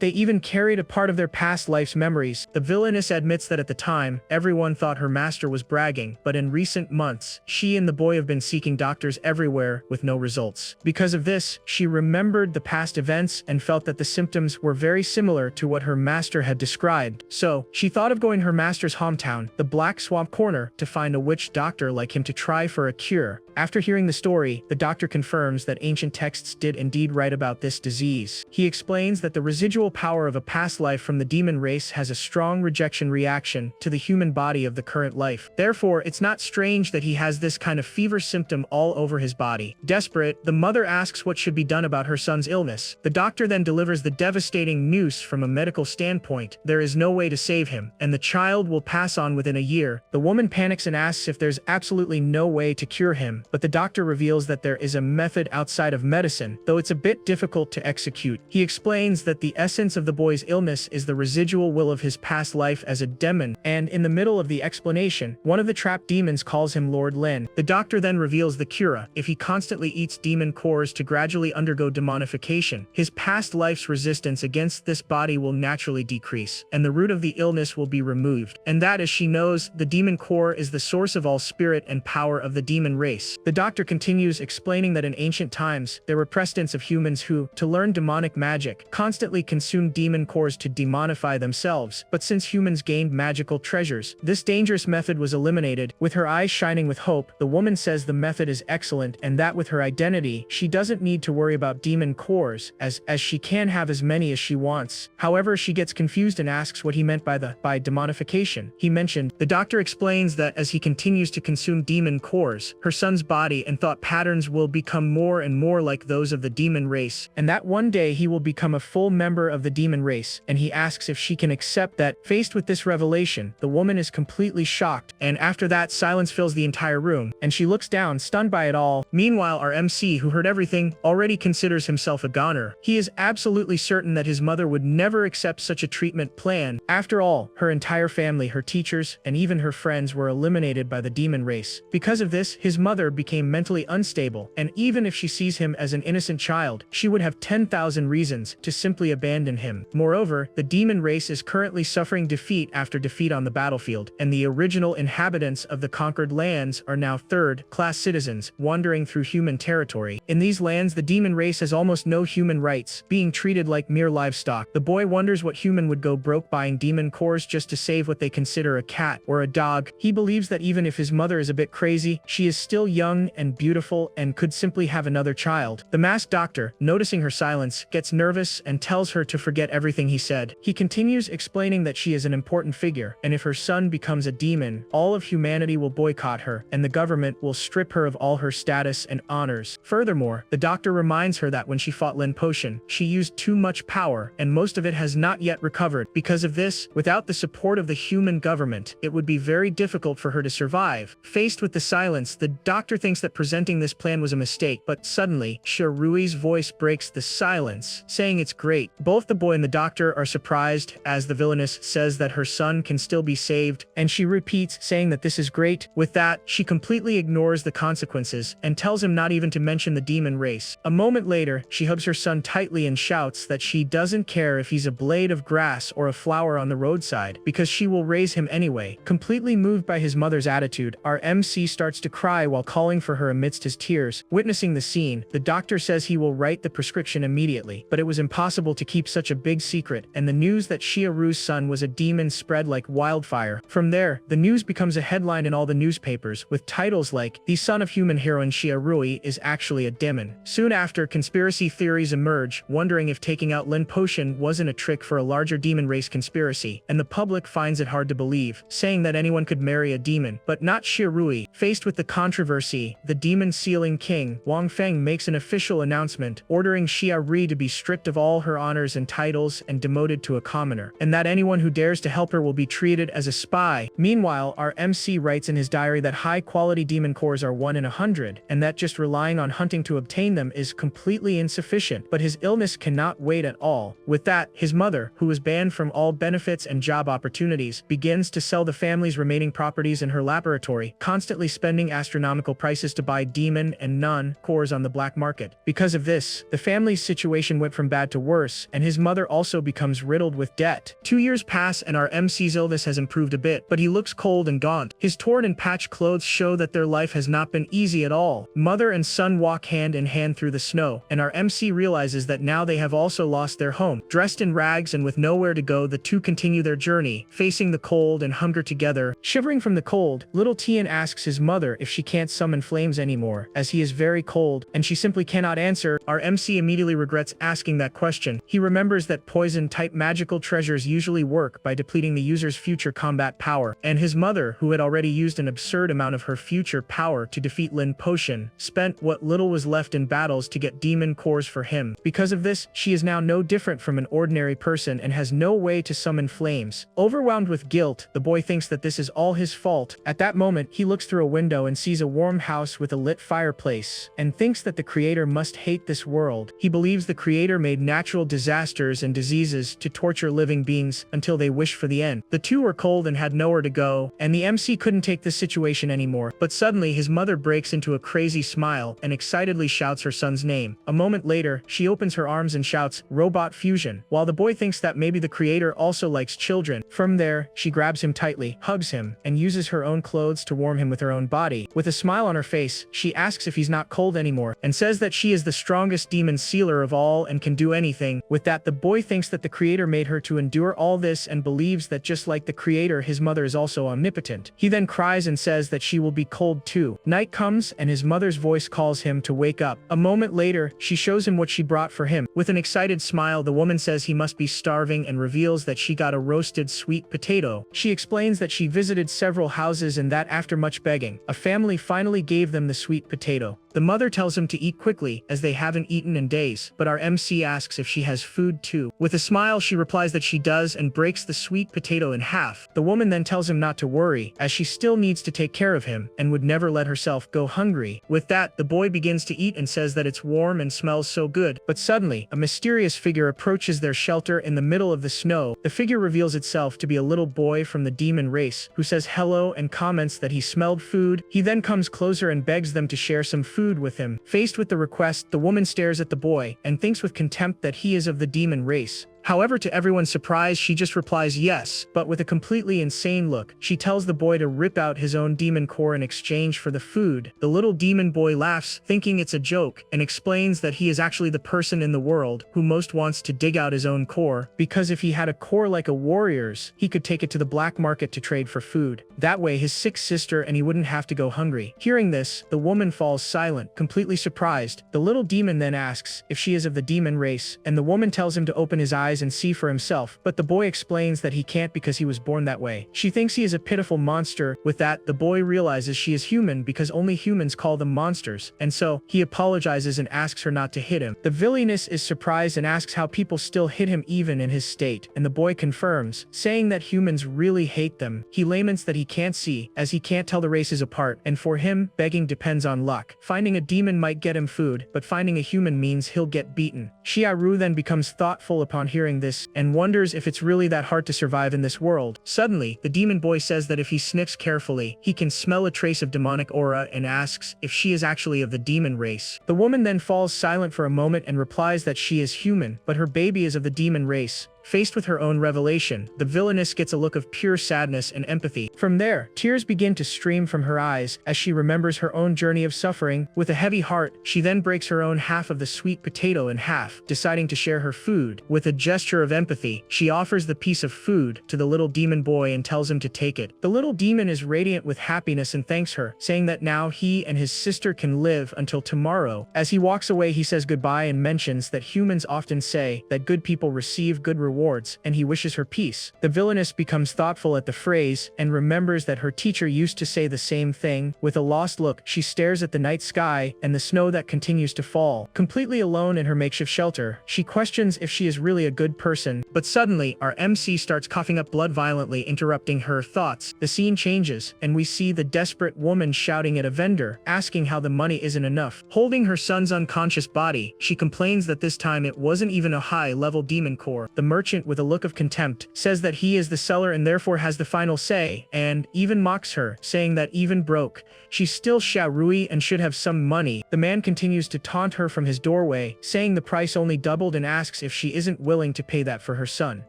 they even carried a part of their past life's memories. The villainess admits that at the time, everyone thought her master was bragging, but in recent months, she and the boy have been seeking doctors everywhere with no results. Because of this, she remembered the past events and felt that the symptoms were very similar to what her master had described. So, she thought of going to her master's hometown, the Black Swamp Corner, to find a witch doctor like him to try for a cure. After hearing the story, the doctor confirms that ancient texts did indeed write about this disease. He explains that the residual power of a past life from the demon race has a strong rejection reaction to the human body of the current life. Therefore, it's not strange that he has this kind of fever symptom all over his body. Desperate, the mother asks what should be done about her son's illness. The doctor then delivers the devastating news from a medical standpoint. There is no way to save him, and the child will pass on within a year. The woman panics and asks if there's absolutely no way to cure him, but the doctor reveals that there is a method outside of medicine, though it's a bit difficult to execute. He explains that the essence of the boy's illness is the residual will of his past life as a demon, and in the middle of the explanation, one of the trapped demons calls him Lord Lin. The doctor then reveals the cure: if he constantly eats demon cores to gradually undergo demonification, his past life's resistance against this body will naturally decrease, and the root of the illness will be removed. And that, as she knows, the demon core is the source of all spirit and power of the demon race. The doctor continues, explaining that in ancient times, there were precedents of humans who, to learn demonic magic, constantly consumed demon cores to demonify themselves. But since humans gained magical treasures, this dangerous method was eliminated. With her eyes shining with hope, the woman says the method is excellent, and that with her identity, she doesn't need to worry about demon cores, as she can have as many as she wants. However, she gets confused and asks what he meant by demonification. He mentioned. The doctor explains that as he continues to consume demon cores, her son's body and thought patterns will become more and more like those of the demon race, and that one day he will become a full member of the demon race, and he asks if she can accept that. Faced with this revelation, the woman is completely shocked, and after that, silence fills the entire room, and she looks down, stunned by it all. Meanwhile, our MC, who heard everything, already considers himself a goner. He is absolutely certain that his mother would never accept such a treatment plan. After all, her entire family, her teachers, and even her friends were eliminated by the demon race. Because of this, his mother became mentally unstable, and even if she sees him as an innocent child, she would have 10,000 reasons to simply abandon him. Moreover, the demon race is currently suffering defeat after defeat on the battlefield, and the original inhabitants of the conquered lands are now third-class citizens, wandering through human territory. In these lands, the demon race has almost no human rights, being treated like mere livestock. The boy wonders what human would go broke buying demon cores just to save what they consider a cat or a dog. He believes that even if his mother is a bit crazy, she is still young and beautiful and could simply have another child. The masked doctor, noticing her silence, gets nervous and tells her to forget everything he said. He continues, explaining that she is an important figure, and if her son becomes a demon, all of humanity will boycott her, and the government will strip her of all her status and honors. Furthermore, the doctor reminds her that when she fought Lin Potion, she used too much power, and most of it has not yet recovered. Because of this, without the support of the human government, it would be very difficult for her to survive. Faced with the silence, the doctor doctor thinks that presenting this plan was a mistake, but suddenly, Shirui's voice breaks the silence, saying it's great. Both the boy and the doctor are surprised as the villainess says that her son can still be saved, and she repeats saying that this is great. With that, she completely ignores the consequences and tells him not even to mention the demon race. A moment later, she hugs her son tightly and shouts that she doesn't care if he's a blade of grass or a flower on the roadside, because she will raise him anyway. Completely moved by his mother's attitude, our MC starts to cry while calling for her amidst his tears. Witnessing the scene, the doctor says he will write the prescription immediately, but it was impossible to keep such a big secret, and the news that Shiru's son was a demon spread like wildfire. From there, the news becomes a headline in all the newspapers, with titles like, "The son of human heroine Shirui is actually a demon." Soon after, conspiracy theories emerge, wondering if taking out Lin Potion wasn't a trick for a larger demon race conspiracy, and the public finds it hard to believe, saying that anyone could marry a demon, but not Shirui. Faced with the controversy, the demon sealing king, Wang Feng, makes an official announcement, ordering Shirui to be stripped of all her honors and titles and demoted to a commoner, and that anyone who dares to help her will be treated as a spy. Meanwhile, our MC writes in his diary that high-quality demon cores are 1 in 100, and that just relying on hunting to obtain them is completely insufficient, but his illness cannot wait at all. With that, his mother, who was banned from all benefits and job opportunities, begins to sell the family's remaining properties in her laboratory, constantly spending astronomical prices to buy demon and nun cores on the black market. Because of this, the family's situation went from bad to worse, and his mother also becomes riddled with debt. 2 years pass and our MC's illness has improved a bit, but he looks cold and gaunt. His torn and patched clothes show that their life has not been easy at all. Mother and son walk hand in hand through the snow, and our MC realizes that now they have also lost their home. Dressed in rags and with nowhere to go, the two continue their journey, facing the cold and hunger together. Shivering from the cold, little Tian asks his mother if she can't summon flames anymore, as he is very cold, and she simply cannot answer. Our MC immediately regrets asking that question. He remembers that poison-type magical treasures usually work by depleting the user's future combat power, and his mother, who had already used an absurd amount of her future power to defeat Lin Potion, spent what little was left in battles to get demon cores for him. Because of this, she is now no different from an ordinary person and has no way to summon flames. Overwhelmed with guilt, the boy thinks that this is all his fault. At that moment, he looks through a window and sees a warm house with a lit fireplace, and thinks that the creator must hate this world. He believes the creator made natural disasters and diseases to torture living beings until they wish for the end. The two were cold and had nowhere to go, and the MC couldn't take this situation anymore. But suddenly, his mother breaks into a crazy smile and excitedly shouts her son's name. A moment later, she opens her arms and shouts, "Robot Fusion," while the boy thinks that maybe the creator also likes children. From there, she grabs him tightly, hugs him, and uses her own clothes to warm him with her own body. With a smile on her face, she asks if he's not cold anymore, and says that she is the strongest demon sealer of all and can do anything. With that, the boy thinks that the creator made her to endure all this and believes that just like the creator, his mother is also omnipotent. He then cries and says that she will be cold too. Night comes, and his mother's voice calls him to wake up. A moment later, she shows him what she brought for him. With an excited smile, the woman says he must be starving and reveals that she got a roasted sweet potato. She explains that she visited several houses and that after much begging, a family finally gave them the sweet potato. The mother tells him to eat quickly, as they haven't eaten in days, but our MC asks if she has food too. With a smile, she replies that she does and breaks the sweet potato in half. The woman then tells him not to worry, as she still needs to take care of him, and would never let herself go hungry. With that, the boy begins to eat and says that it's warm and smells so good. But suddenly, a mysterious figure approaches their shelter in the middle of the snow. The figure reveals itself to be a little boy from the demon race, who says hello and comments that he smelled food. He then comes closer and begs them to share some food with him. Faced with the request, the woman stares at the boy and thinks with contempt that he is of the demon race. However, to everyone's surprise, she just replies yes, but with a completely insane look. She tells the boy to rip out his own demon core in exchange for the food. The little demon boy laughs, thinking it's a joke, and explains that he is actually the person in the world who most wants to dig out his own core, because if he had a core like a warrior's, he could take it to the black market to trade for food. That way, his sick sister and he wouldn't have to go hungry. Hearing this, the woman falls silent, completely surprised. The little demon then asks if she is of the demon race, and the woman tells him to open his eyes eyes and see for himself, but the boy explains that he can't because he was born that way. She thinks he is a pitiful monster. With that, the boy realizes she is human because only humans call them monsters, and so he apologizes and asks her not to hit him. The villainess is surprised and asks how people still hit him even in his state, and the boy confirms, saying that humans really hate them. He laments that he can't see, as he can't tell the races apart, and for him, begging depends on luck. Finding a demon might get him food, but finding a human means he'll get beaten. Xiaoru then becomes thoughtful upon hearing this, and wonders if it's really that hard to survive in this world. Suddenly, the demon boy says that if he sniffs carefully, he can smell a trace of demonic aura and asks if she is actually of the demon race. The woman then falls silent for a moment and replies that she is human, but her baby is of the demon race. Faced with her own revelation, the villainess gets a look of pure sadness and empathy. From there, tears begin to stream from her eyes as she remembers her own journey of suffering. With a heavy heart, she then breaks her own half of the sweet potato in half, deciding to share her food. With a gesture of empathy, she offers the piece of food to the little demon boy and tells him to take it. The little demon is radiant with happiness and thanks her, saying that now he and his sister can live until tomorrow. As he walks away, he says goodbye and mentions that humans often say that good people receive good rewards, and he wishes her peace. The villainess becomes thoughtful at the phrase and remembers that her teacher used to say the same thing. With a lost look, she stares at the night sky and the snow that continues to fall. Completely alone in her makeshift shelter, she questions if she is really a good person, but suddenly our MC starts coughing up blood violently, interrupting her thoughts. The scene changes, and we see the desperate woman shouting at a vendor, asking how the money isn't enough. Holding her son's unconscious body, she complains that this time it wasn't even a high-level demon core. The merchant, with a look of contempt, says that he is the seller and therefore has the final say, and even mocks her, saying that even broke, she's still Xiaorui and should have some money. The man continues to taunt her from his doorway, saying the price only doubled and asks if she isn't willing to pay that for her son.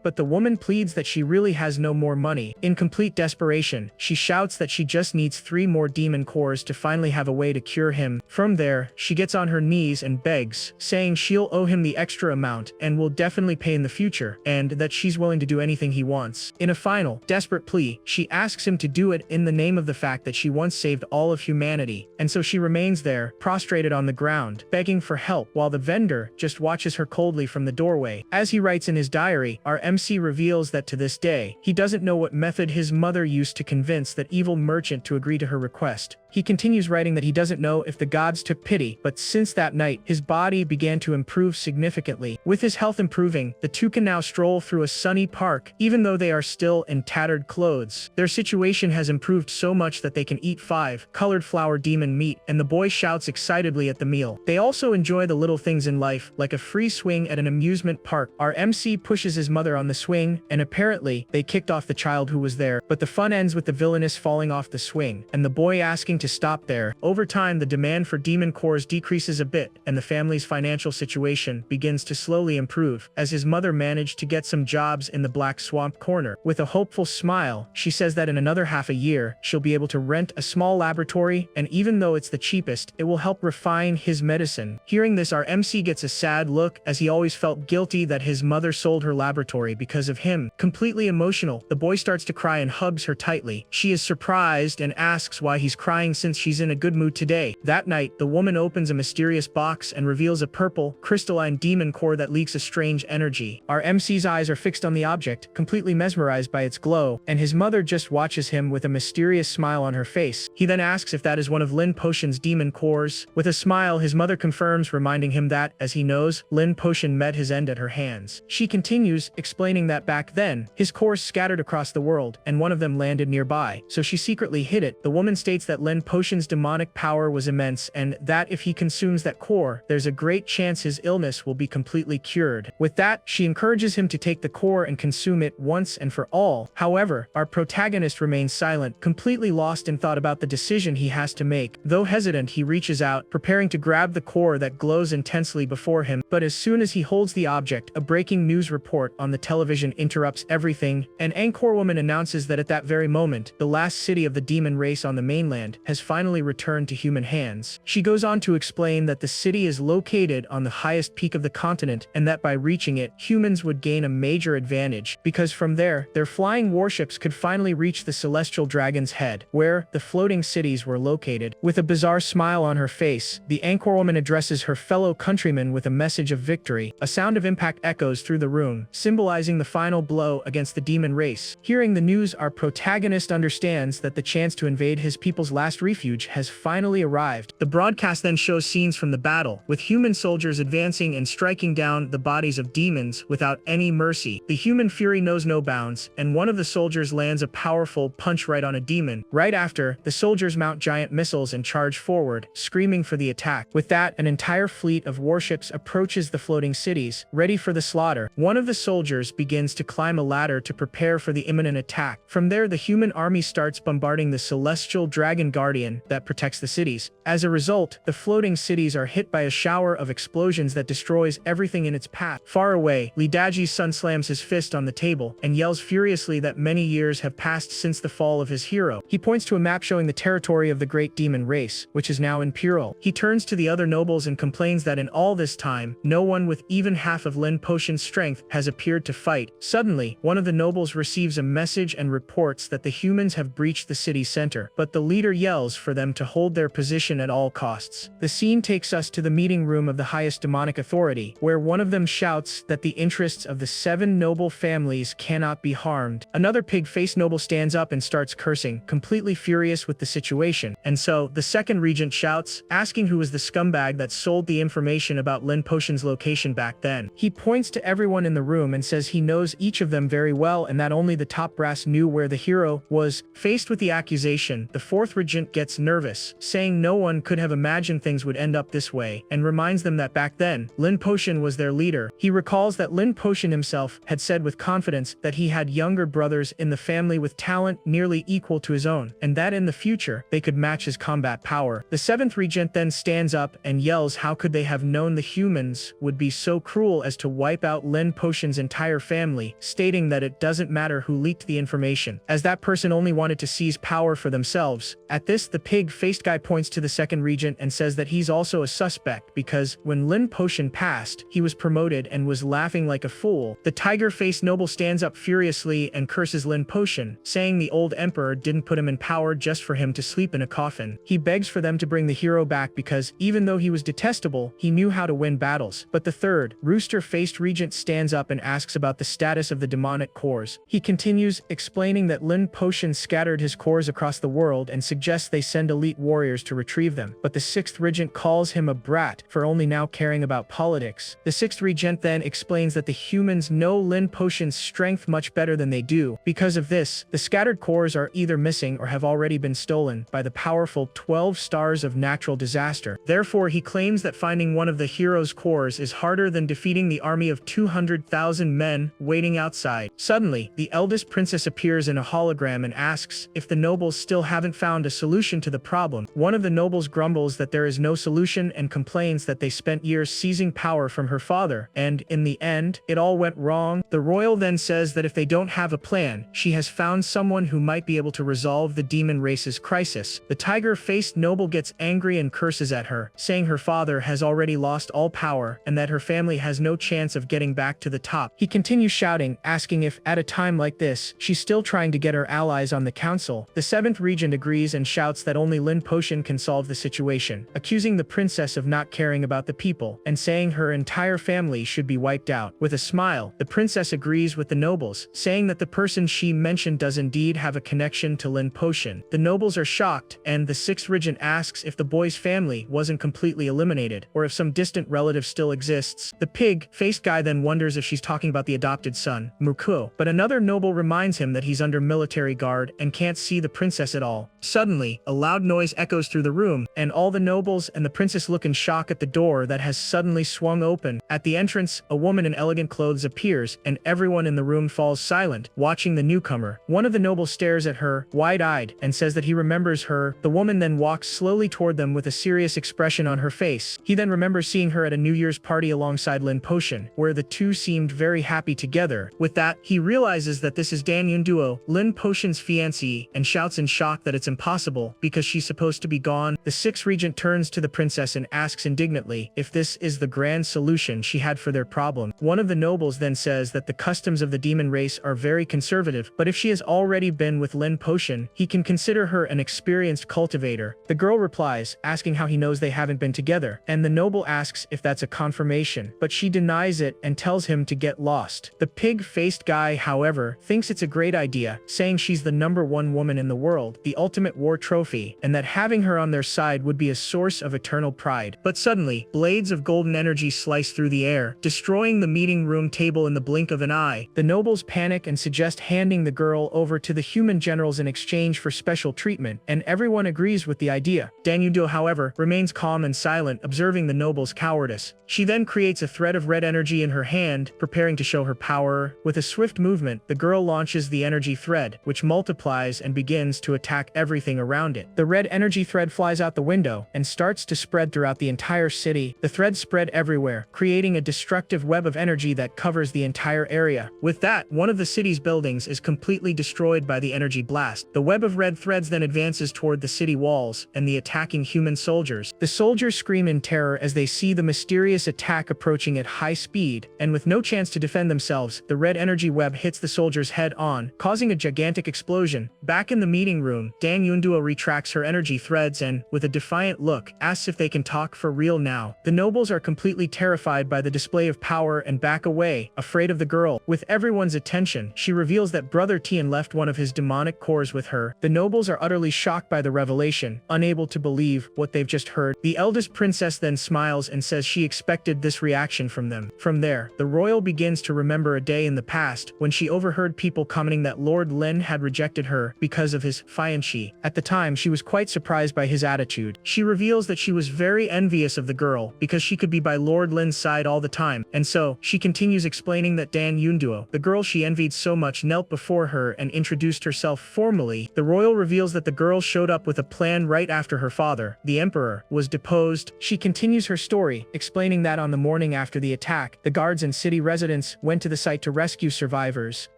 But the woman pleads that she really has no more money. In complete desperation, she shouts that she just needs 3 more demon cores to finally have a way to cure him. From there, she gets on her knees and begs, saying she'll owe him the extra amount and will definitely pay in the future, and that she's willing to do anything he wants. In a final, desperate plea, she asks him to do it in the name of the fact that she once saved all of humanity, and so she remains there, prostrated on the ground, begging for help, while the vendor just watches her coldly from the doorway. As he writes in his diary, our MC reveals that to this day, he doesn't know what method his mother used to convince that evil merchant to agree to her request. He continues writing that he doesn't know if the gods took pity, but since that night, his body began to improve significantly. With his health improving, the two can now stroll through a sunny park, even though they are still in tattered clothes. Their situation has improved so much that they can eat 5 colored flower demon meat, and the boy shouts excitedly at the meal. They also enjoy the little things in life, like a free swing at an amusement park. Our MC pushes his mother on the swing, and apparently, they kicked off the child who was there, but the fun ends with the villainess falling off the swing, and the boy asking to stop there. Over time, the demand for demon cores decreases a bit, and the family's financial situation begins to slowly improve, as his mother managed to get some jobs in the Black Swamp corner. With a hopeful smile, she says that in another half a year, she'll be able to rent a small laboratory, and even though it's the cheapest, it will help refine his medicine. Hearing this, our MC gets a sad look, as he always felt guilty that his mother sold her laboratory because of him. Completely emotional, the boy starts to cry and hugs her tightly. She is surprised and asks why he's crying since she's in a good mood today. That night, the woman opens a mysterious box and reveals a purple, crystalline demon core that leaks a strange energy. Our MC's eyes are fixed on the object, completely mesmerized by its glow, and his mother just watches him with a mysterious smile on her face. He then asks if that is one of Lin Potion's demon cores. With a smile, his mother confirms, reminding him that, as he knows, Lin Potion met his end at her hands. She continues, explaining that back then, his cores scattered across the world, and one of them landed nearby, so she secretly hid it. The woman states that Lin Potion's demonic power was immense, and that if he consumes that core, there's a great chance his illness will be completely cured. With that, she encourages him to take the core and consume it once and for all. However, our protagonist remains silent, completely lost in thought about the decision he has to make. Though hesitant, he reaches out, preparing to grab the core that glows intensely before him, but as soon as he holds the object, a breaking news report on the television interrupts everything. An anchorwoman announces that at that very moment, the last city of the demon race on the mainland has finally returned to human hands. She goes on to explain that the city is located on the highest peak of the continent, and that by reaching it, humans would gain gain a major advantage, because from there, their flying warships could finally reach the celestial dragon's head, where the floating cities were located. With a bizarre smile on her face, the anchorwoman addresses her fellow countrymen with a message of victory. A sound of impact echoes through the room, symbolizing the final blow against the demon race. Hearing the news, our protagonist understands that the chance to invade his people's last refuge has finally arrived. The broadcast then shows scenes from the battle, with human soldiers advancing and striking down the bodies of demons without any mercy. The human fury knows no bounds, and one of the soldiers lands a powerful punch right on a demon. Right after, the soldiers mount giant missiles and charge forward, screaming for the attack. With that, an entire fleet of warships approaches the floating cities, ready for the slaughter. One of the soldiers begins to climb a ladder to prepare for the imminent attack. From there, the human army starts bombarding the celestial dragon guardian that protects the cities. As a result, the floating cities are hit by a shower of explosions that destroys everything in its path. Far away, Lidaji's son slams his fist on the table and yells furiously that many years have passed since the fall of his hero. He points to a map showing the territory of the great demon race, which is now imperial. He turns to the other nobles and complains that in all this time, no one with even half of Lin Potion's strength has appeared to fight. Suddenly, one of the nobles receives a message and reports that the humans have breached the city center, but the leader yells for them to hold their position at all costs. The scene takes us to the meeting room of the highest demonic authority, where one of them shouts that the interests of the 7 noble families cannot be harmed. Another pig-faced noble stands up and starts cursing, completely furious with the situation. And so, the second regent shouts, asking who was the scumbag that sold the information about Lin Potion's location back then. He points to everyone in the room and says he knows each of them very well and that only the top brass knew where the hero was. Faced with the accusation, the fourth regent gets nervous, saying no one could have imagined things would end up this way, and reminds them that back then, Lin Potion was their leader. He recalls that Lin Potion himself had said with confidence that he had younger brothers in the family with talent nearly equal to his own, and that in the future, they could match his combat power. The seventh regent then stands up and yells how could they have known the humans would be so cruel as to wipe out Lin Potion's entire family, stating that it doesn't matter who leaked the information, as that person only wanted to seize power for themselves. At this, the pig-faced guy points to the second regent and says that he's also a suspect because when Lin Potion passed, he was promoted and was laughing like a fool. The tiger-faced noble stands up furiously and curses Lin Potion, saying the old emperor didn't put him in power just for him to sleep in a coffin. He begs for them to bring the hero back because, even though he was detestable, he knew how to win battles. But the third, rooster-faced regent stands up and asks about the status of the demonic cores. He continues, explaining that Lin Potion scattered his cores across the world and suggests they send elite warriors to retrieve them. But the sixth regent calls him a brat for only now caring about politics. The sixth regent then explains that the humans know Lin Potion's strength much better than they do. Because of this, the scattered cores are either missing or have already been stolen by the powerful 12 stars of natural disaster. Therefore, he claims that finding one of the hero's cores is harder than defeating the army of 200,000 men waiting outside. Suddenly, the eldest princess appears in a hologram and asks if the nobles still haven't found a solution to the problem. One of the nobles grumbles that there is no solution and complains that they spent years seizing power from her father, and in the end, it all went wrong. The royal then says that if they don't have a plan, she has found someone who might be able to resolve the demon race's crisis. The tiger-faced noble gets angry and curses at her, saying her father has already lost all power and that her family has no chance of getting back to the top. He continues shouting, asking if, at a time like this, she's still trying to get her allies on the council. The seventh regent agrees and shouts that only Lin Potion can solve the situation, accusing the princess of not caring about the people, and saying her entire family should be wiped out. With a smile, the princess agrees with the nobles, saying that the person she mentioned does indeed have a connection to Lin Potion. The nobles are shocked, and the sixth regent asks if the boy's family wasn't completely eliminated, or if some distant relative still exists. The pig-faced guy then wonders if she's talking about the adopted son, Muko, but another noble reminds him that he's under military guard and can't see the princess at all. Suddenly, a loud noise echoes through the room, and all the nobles and the princess look in shock at the door that has suddenly swung open. At the entrance, a woman in elegant clothes appears, and everyone in the room falls silent, watching the newcomer. One of the nobles stares at her, wide-eyed, and says that he remembers her. The woman then walks slowly toward them with a serious expression on her face. He then remembers seeing her at a New Year's party alongside Lin Potion, where the two seemed very happy together. With that, he realizes that this is Dan Yunduo, Lin Potion's fiancée, and shouts in shock that it's impossible because she's supposed to be gone. The sixth regent turns to the princess and asks indignantly if this is the grand solution she had for their problem. One of the nobles then says that the customs of the demon race are very conservative, but if she has already been with Lin Potion, he can consider her an experienced cultivator. The girl replies, asking how he knows they haven't been together, and the noble asks if that's a confirmation, but she denies it and tells him to get lost. The pig-faced guy, however, thinks it's a great idea, saying she's the #1 woman in the world, the ultimate war trophy, and that having her on their side would be a source of eternal pride. But suddenly, blades of golden energy slice through the air, destroying the meeting room table in the blink of an eye. The nobles panic and suggest handing the girl over to the human generals in exchange for special treatment, and everyone agrees with the idea. Dan Yundo, however, remains calm and silent, observing the nobles' cowardice. She then creates a thread of red energy in her hand, preparing to show her power. With a swift movement, the girl launches the energy thread, which multiplies and begins to attack everything around it. The red energy thread flies out the window and starts to spread throughout the entire city. The thread spread everywhere, creating a destructive web of energy that covers the entire area. With that, one of the city's buildings is completely destroyed by the energy blast. The web of red threads then advances toward the city walls and the attacking human soldiers. The soldiers scream in terror as they see the mysterious attack approaching at high speed, and with no chance to defend themselves, the red energy web hits the soldiers head on, causing a gigantic explosion. Back in the meeting room, Dan Yunduo retracts her energy threads and, with a defiant look, asks if they can talk for real now. The nobles are completely terrified by the display of power and back away, afraid of the girl. With everyone's attention, she reveals that Brother Tian left one of his demonic cores with her. The nobles are utterly shocked by the revelation, unable to believe what they've just heard. The eldest princess then smiles and says she expected this reaction from them. From there, the royal begins to remember a day in the past when she overheard people commenting that Lord Lin had rejected her because of his fiancé. At the time, she was quite surprised by his attitude. She reveals that she was very envious of the girl because she could be by Lord Lin's side all the time, and so she continues explaining that Dan Yunduo, the girl she envied so much, knelt before her and introduced herself formally. The royal reveals that the girl showed up with a plan right after her father, the emperor, was deposed. She continues her story, explaining that on the morning after the attack, the guards and city residents went to the site to rescue survivors.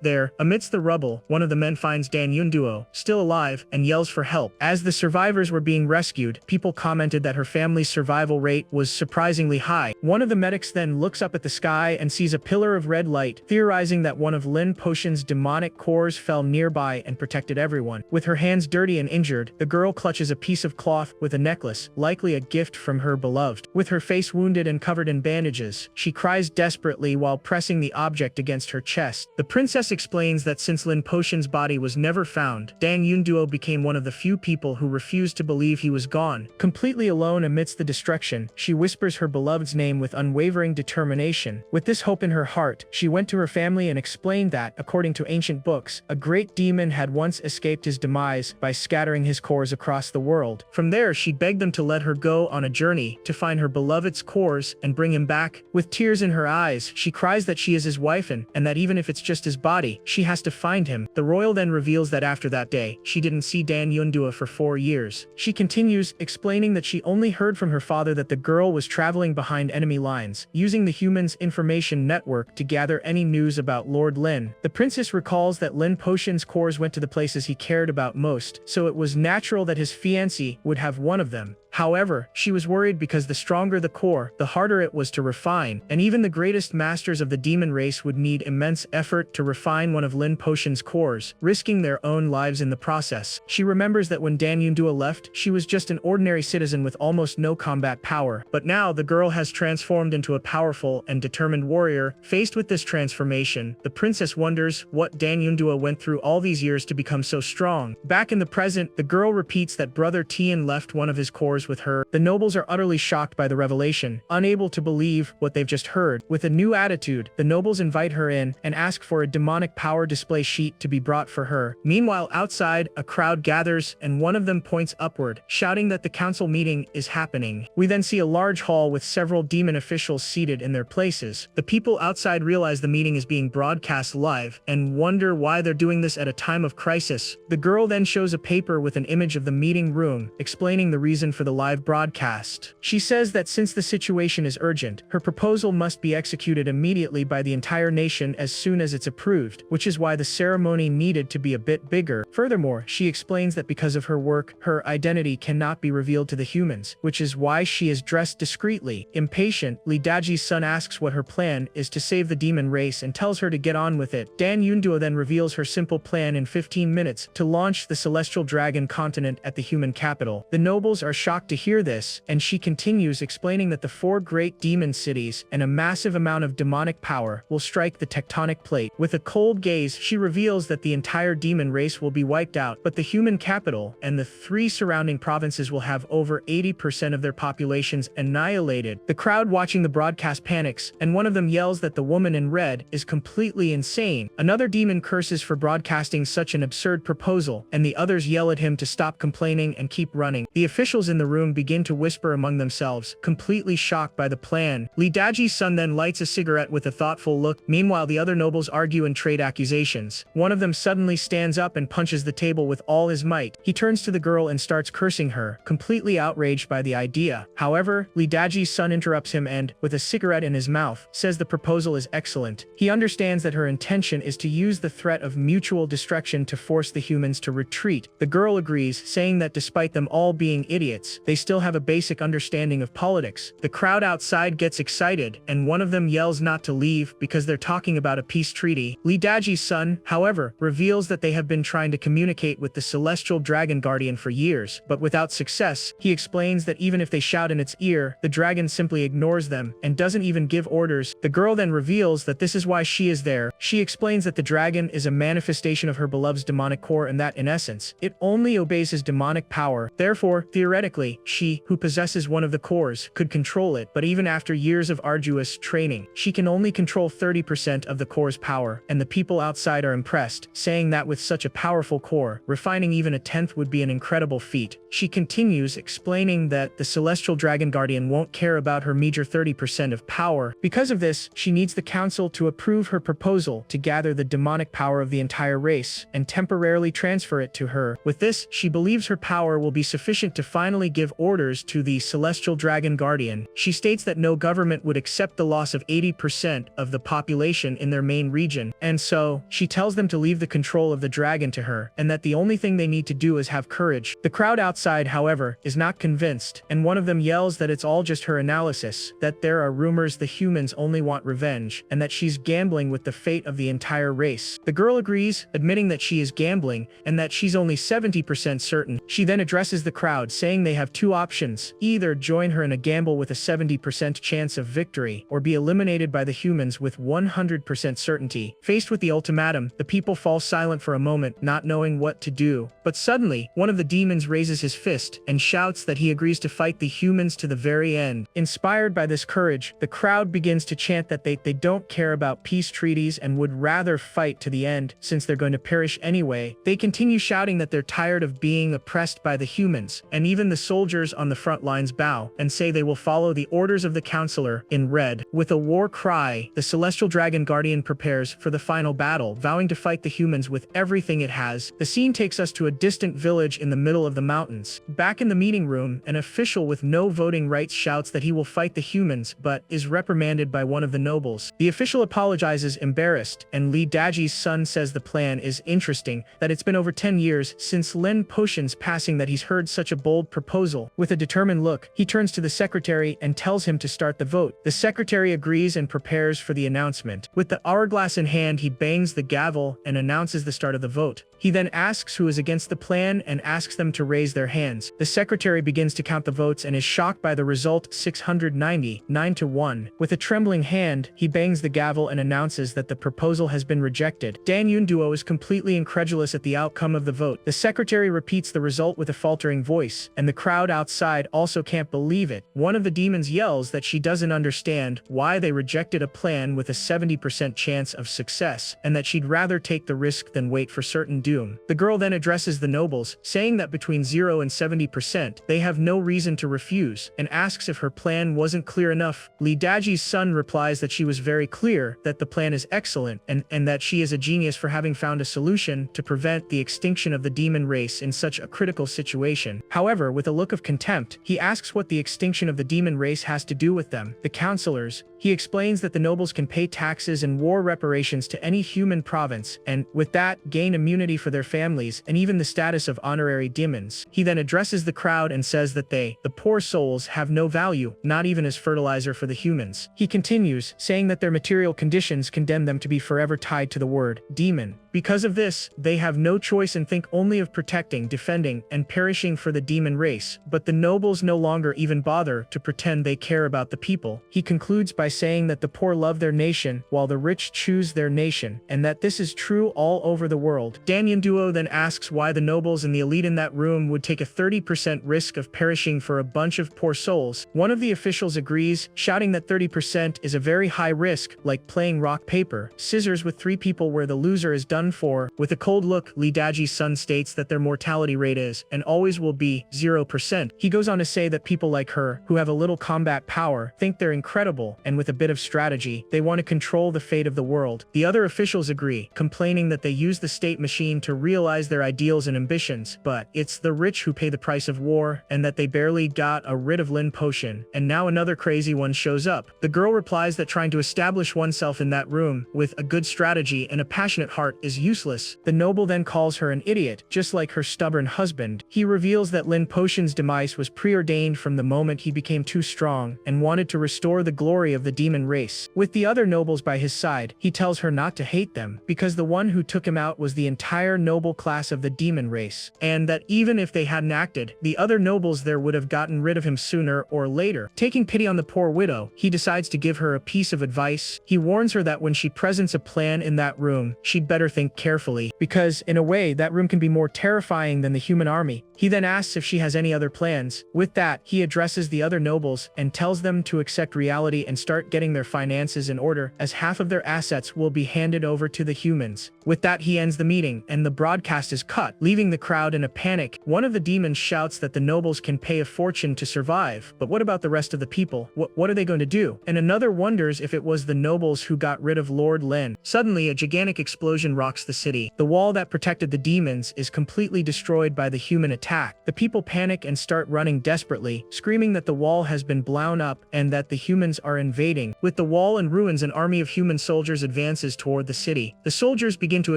There, amidst the rubble, one of the men finds Dan Yunduo, still alive, and yells for help. As the survivors were being rescued, people commented that her family's survival rate was surprisingly high. One of the medics then looks up at the sky and sees a pillar of red light, theorizing that one of Lin Potion's demonic cores fell nearby and protected everyone. With her hands dirty and injured, the girl clutches a piece of cloth with a necklace, likely a gift from her beloved. With her face wounded and covered in bandages, she cries desperately while pressing the object against her chest. The princess explains that since Lin Potion's body was never found, Dan Yunduo became one of the few people who refused to believe he was gone. Completely alone amidst the destruction, she whispers her beloved's name with unwavering determination. With this hope in her heart, she went to her family and explained that, according to ancient books, a great demon had once escaped his demise by scattering his cores across the world. From there, she begged them to let her go on a journey to find her beloved's cores and bring him back. With tears in her eyes, she cries that she is his wife and that even if it's just his body, she has to find him. The royal then reveals that after that day, she didn't see Dan Yunduo for 4 years. She continues, explaining that she only heard from her father that the girl was traveling behind enemy lines, using the humans' information network to gather any news about Lord Lin. The princess recalls that Lin Potion's cores went to the places he cared about most, so it was natural that his fiancé would have one of them. However, she was worried because the stronger the core, the harder it was to refine, and even the greatest masters of the demon race would need immense effort to refine one of Lin Potion's cores, risking their own lives in the process. She remembers that when Dan Yunduo left, she was just an ordinary citizen with almost no combat power, but now the girl has transformed into a powerful and determined warrior. Faced with this transformation, the princess wonders what Dan Yunduo went through all these years to become so strong. Back in the present, the girl repeats that Brother Tian left one of his cores with her. The nobles are utterly shocked by the revelation, unable to believe what they've just heard. With a new attitude, the nobles invite her in and ask for a demonic power display sheet to be brought for her. Meanwhile, outside, a crowd gathers and one of them points upward, shouting that the council meeting is happening. We then see a large hall with several demon officials seated in their places. The people outside realize the meeting is being broadcast live and wonder why they're doing this at a time of crisis. The girl then shows a paper with an image of the meeting room, explaining the reason for the the live broadcast. She says that since the situation is urgent, her proposal must be executed immediately by the entire nation as soon as it's approved, which is why the ceremony needed to be a bit bigger. Furthermore, she explains that because of her work, her identity cannot be revealed to the humans, which is why she is dressed discreetly. Impatient, Lee Daji's son asks what her plan is to save the demon race and tells her to get on with it. Dan Yunduo then reveals her simple plan in 15 minutes to launch the celestial dragon continent at the human capital. The nobles are shocked to hear this, and she continues explaining that the 4 great demon cities and a massive amount of demonic power will strike the tectonic plate. With a cold gaze, she reveals that the entire demon race will be wiped out, but the human capital and the 3 surrounding provinces will have over 80% of their populations annihilated. The crowd watching the broadcast panics, and one of them yells that the woman in red is completely insane. Another demon curses for broadcasting such an absurd proposal, and the others yell at him to stop complaining and keep running. The officials in the room begin to whisper among themselves, completely shocked by the plan. Lee Daji's son then lights a cigarette with a thoughtful look. Meanwhile, the other nobles argue and trade accusations. One of them suddenly stands up and punches the table with all his might. He turns to the girl and starts cursing her, completely outraged by the idea. However, Lee Daji's son interrupts him and, with a cigarette in his mouth, says the proposal is excellent. He understands that her intention is to use the threat of mutual destruction to force the humans to retreat. The girl agrees, saying that despite them all being idiots, they still have a basic understanding of politics. The crowd outside gets excited, and one of them yells not to leave because they're talking about a peace treaty. Lee Daji's son, however, reveals that they have been trying to communicate with the celestial dragon guardian for years, but without success. He explains that even if they shout in its ear, the dragon simply ignores them and doesn't even give orders. The girl then reveals that this is why she is there. She explains that the dragon is a manifestation of her beloved's demonic core and that, in essence, it only obeys his demonic power. Therefore, theoretically, she, who possesses one of the cores, could control it, but even after years of arduous training, she can only control 30% of the core's power, and the people outside are impressed, saying that with such a powerful core, refining even a tenth would be an incredible feat. She continues, explaining that the celestial dragon guardian won't care about her meager 30% of power. Because of this, she needs the council to approve her proposal to gather the demonic power of the entire race and temporarily transfer it to her. With this, she believes her power will be sufficient to finally give orders to the celestial dragon guardian. She states that no government would accept the loss of 80% of the population in their main region, and so, she tells them to leave the control of the dragon to her, and that the only thing they need to do is have courage. The crowd outside, however, is not convinced, and one of them yells that it's all just her analysis, that there are rumors the humans only want revenge, and that she's gambling with the fate of the entire race. The girl agrees, admitting that she is gambling, and that she's only 70% certain. She then addresses the crowd, saying they have 2 options: either join her in a gamble with a 70% chance of victory, or be eliminated by the humans with 100% certainty. Faced with the ultimatum, the people fall silent for a moment, not knowing what to do. But suddenly, one of the demons raises his fist and shouts that he agrees to fight the humans to the very end. Inspired by this courage, the crowd begins to chant that they don't care about peace treaties and would rather fight to the end, since they're going to perish anyway. They continue shouting that they're tired of being oppressed by the humans, and even the soldiers on the front lines bow and say they will follow the orders of the counselor in red. With a war cry, the celestial dragon guardian prepares for the final battle, vowing to fight the humans with everything it has. The scene takes us to a distant village in the middle of the mountains. Back in the meeting room, an official with no voting rights shouts that he will fight the humans, but is reprimanded by one of the nobles. The official apologizes, embarrassed, and Lee Daji's son says the plan is interesting, that it's been over 10 years since Len Potion's passing that he's heard such a bold proposal. With a determined look, he turns to the secretary and tells him to start the vote. The secretary agrees and prepares for the announcement. With the hourglass in hand, he bangs the gavel and announces the start of the vote. He then asks who is against the plan and asks them to raise their hands. The secretary begins to count the votes and is shocked by the result: 690, 9-1. With a trembling hand, he bangs the gavel and announces that the proposal has been rejected. Dan Yunduo is completely incredulous at the outcome of the vote. The secretary repeats the result with a faltering voice, and the crowd outside also can't believe it. One of the demons yells that she doesn't understand why they rejected a plan with a 70% chance of success, and that she'd rather take the risk than wait for certain doom. The girl then addresses the nobles, saying that between 0 and 70%, they have no reason to refuse, and asks if her plan wasn't clear enough. Lee Daji's son replies that she was very clear, that the plan is excellent, and that she is a genius for having found a solution to prevent the extinction of the demon race in such a critical situation. However, with a look of contempt. He asks what the extinction of the demon race has to do with them, the counselors. He explains that the nobles can pay taxes and war reparations to any human province, and, with that, gain immunity for their families and even the status of honorary demons. He then addresses the crowd and says that they, the poor souls, have no value, not even as fertilizer for the humans. He continues, saying that their material conditions condemn them to be forever tied to the word demon. Because of this, they have no choice and think only of protecting, defending, and perishing for the demon race, but the nobles no longer even bother to pretend they care about the people. He concludes by saying that the poor love their nation, while the rich choose their nation, and that this is true all over the world. Dan Yunduo then asks why the nobles and the elite in that room would take a 30% risk of perishing for a bunch of poor souls. One of the officials agrees, shouting that 30% is a very high risk, like playing rock, paper, scissors with 3 people where the loser is done for. With a cold look, Lee Daji's son states that their mortality rate is, and always will be, 0%. He goes on to say that people like her, who have a little combat power, think they're incredible, and with a bit of strategy, they want to control the fate of the world. The other officials agree, complaining that they use the state machine to realize their ideals and ambitions, but it's the rich who pay the price of war, and that they barely got rid of Lin potion, and now another crazy one shows up. The girl replies that trying to establish oneself in that room, with a good strategy and a passionate heart, is useless. The noble then calls her an idiot, just like her stubborn husband. He reveals that Lin potion's demise was preordained from the moment he became too strong, and wanted to restore the glory of the demon race. With the other nobles by his side, he tells her not to hate them, because the one who took him out was the entire noble class of the demon race, and that even if they hadn't acted, the other nobles there would have gotten rid of him sooner or later. Taking pity on the poor widow, he decides to give her a piece of advice. He warns her that when she presents a plan in that room, she'd better think carefully, because, in a way, that room can be more terrifying than the human army. He then asks if she has any other plans. With that, he addresses the other nobles and tells them to accept reality and start getting their finances in order, as half of their assets will be handed over to the humans. With that, he ends the meeting, and the broadcast is cut, leaving the crowd in a panic. One of the demons shouts that the nobles can pay a fortune to survive, but what about the rest of the people? What are they going to do? And another wonders if it was the nobles who got rid of Lord Lin. Suddenly, a gigantic explosion rocks the city. The wall that protected the demons is completely destroyed by the human attack. The people panic and start running desperately, screaming that the wall has been blown up and that the humans are invading. With the wall in ruins, an army of human soldiers advances toward the city. The soldiers begin to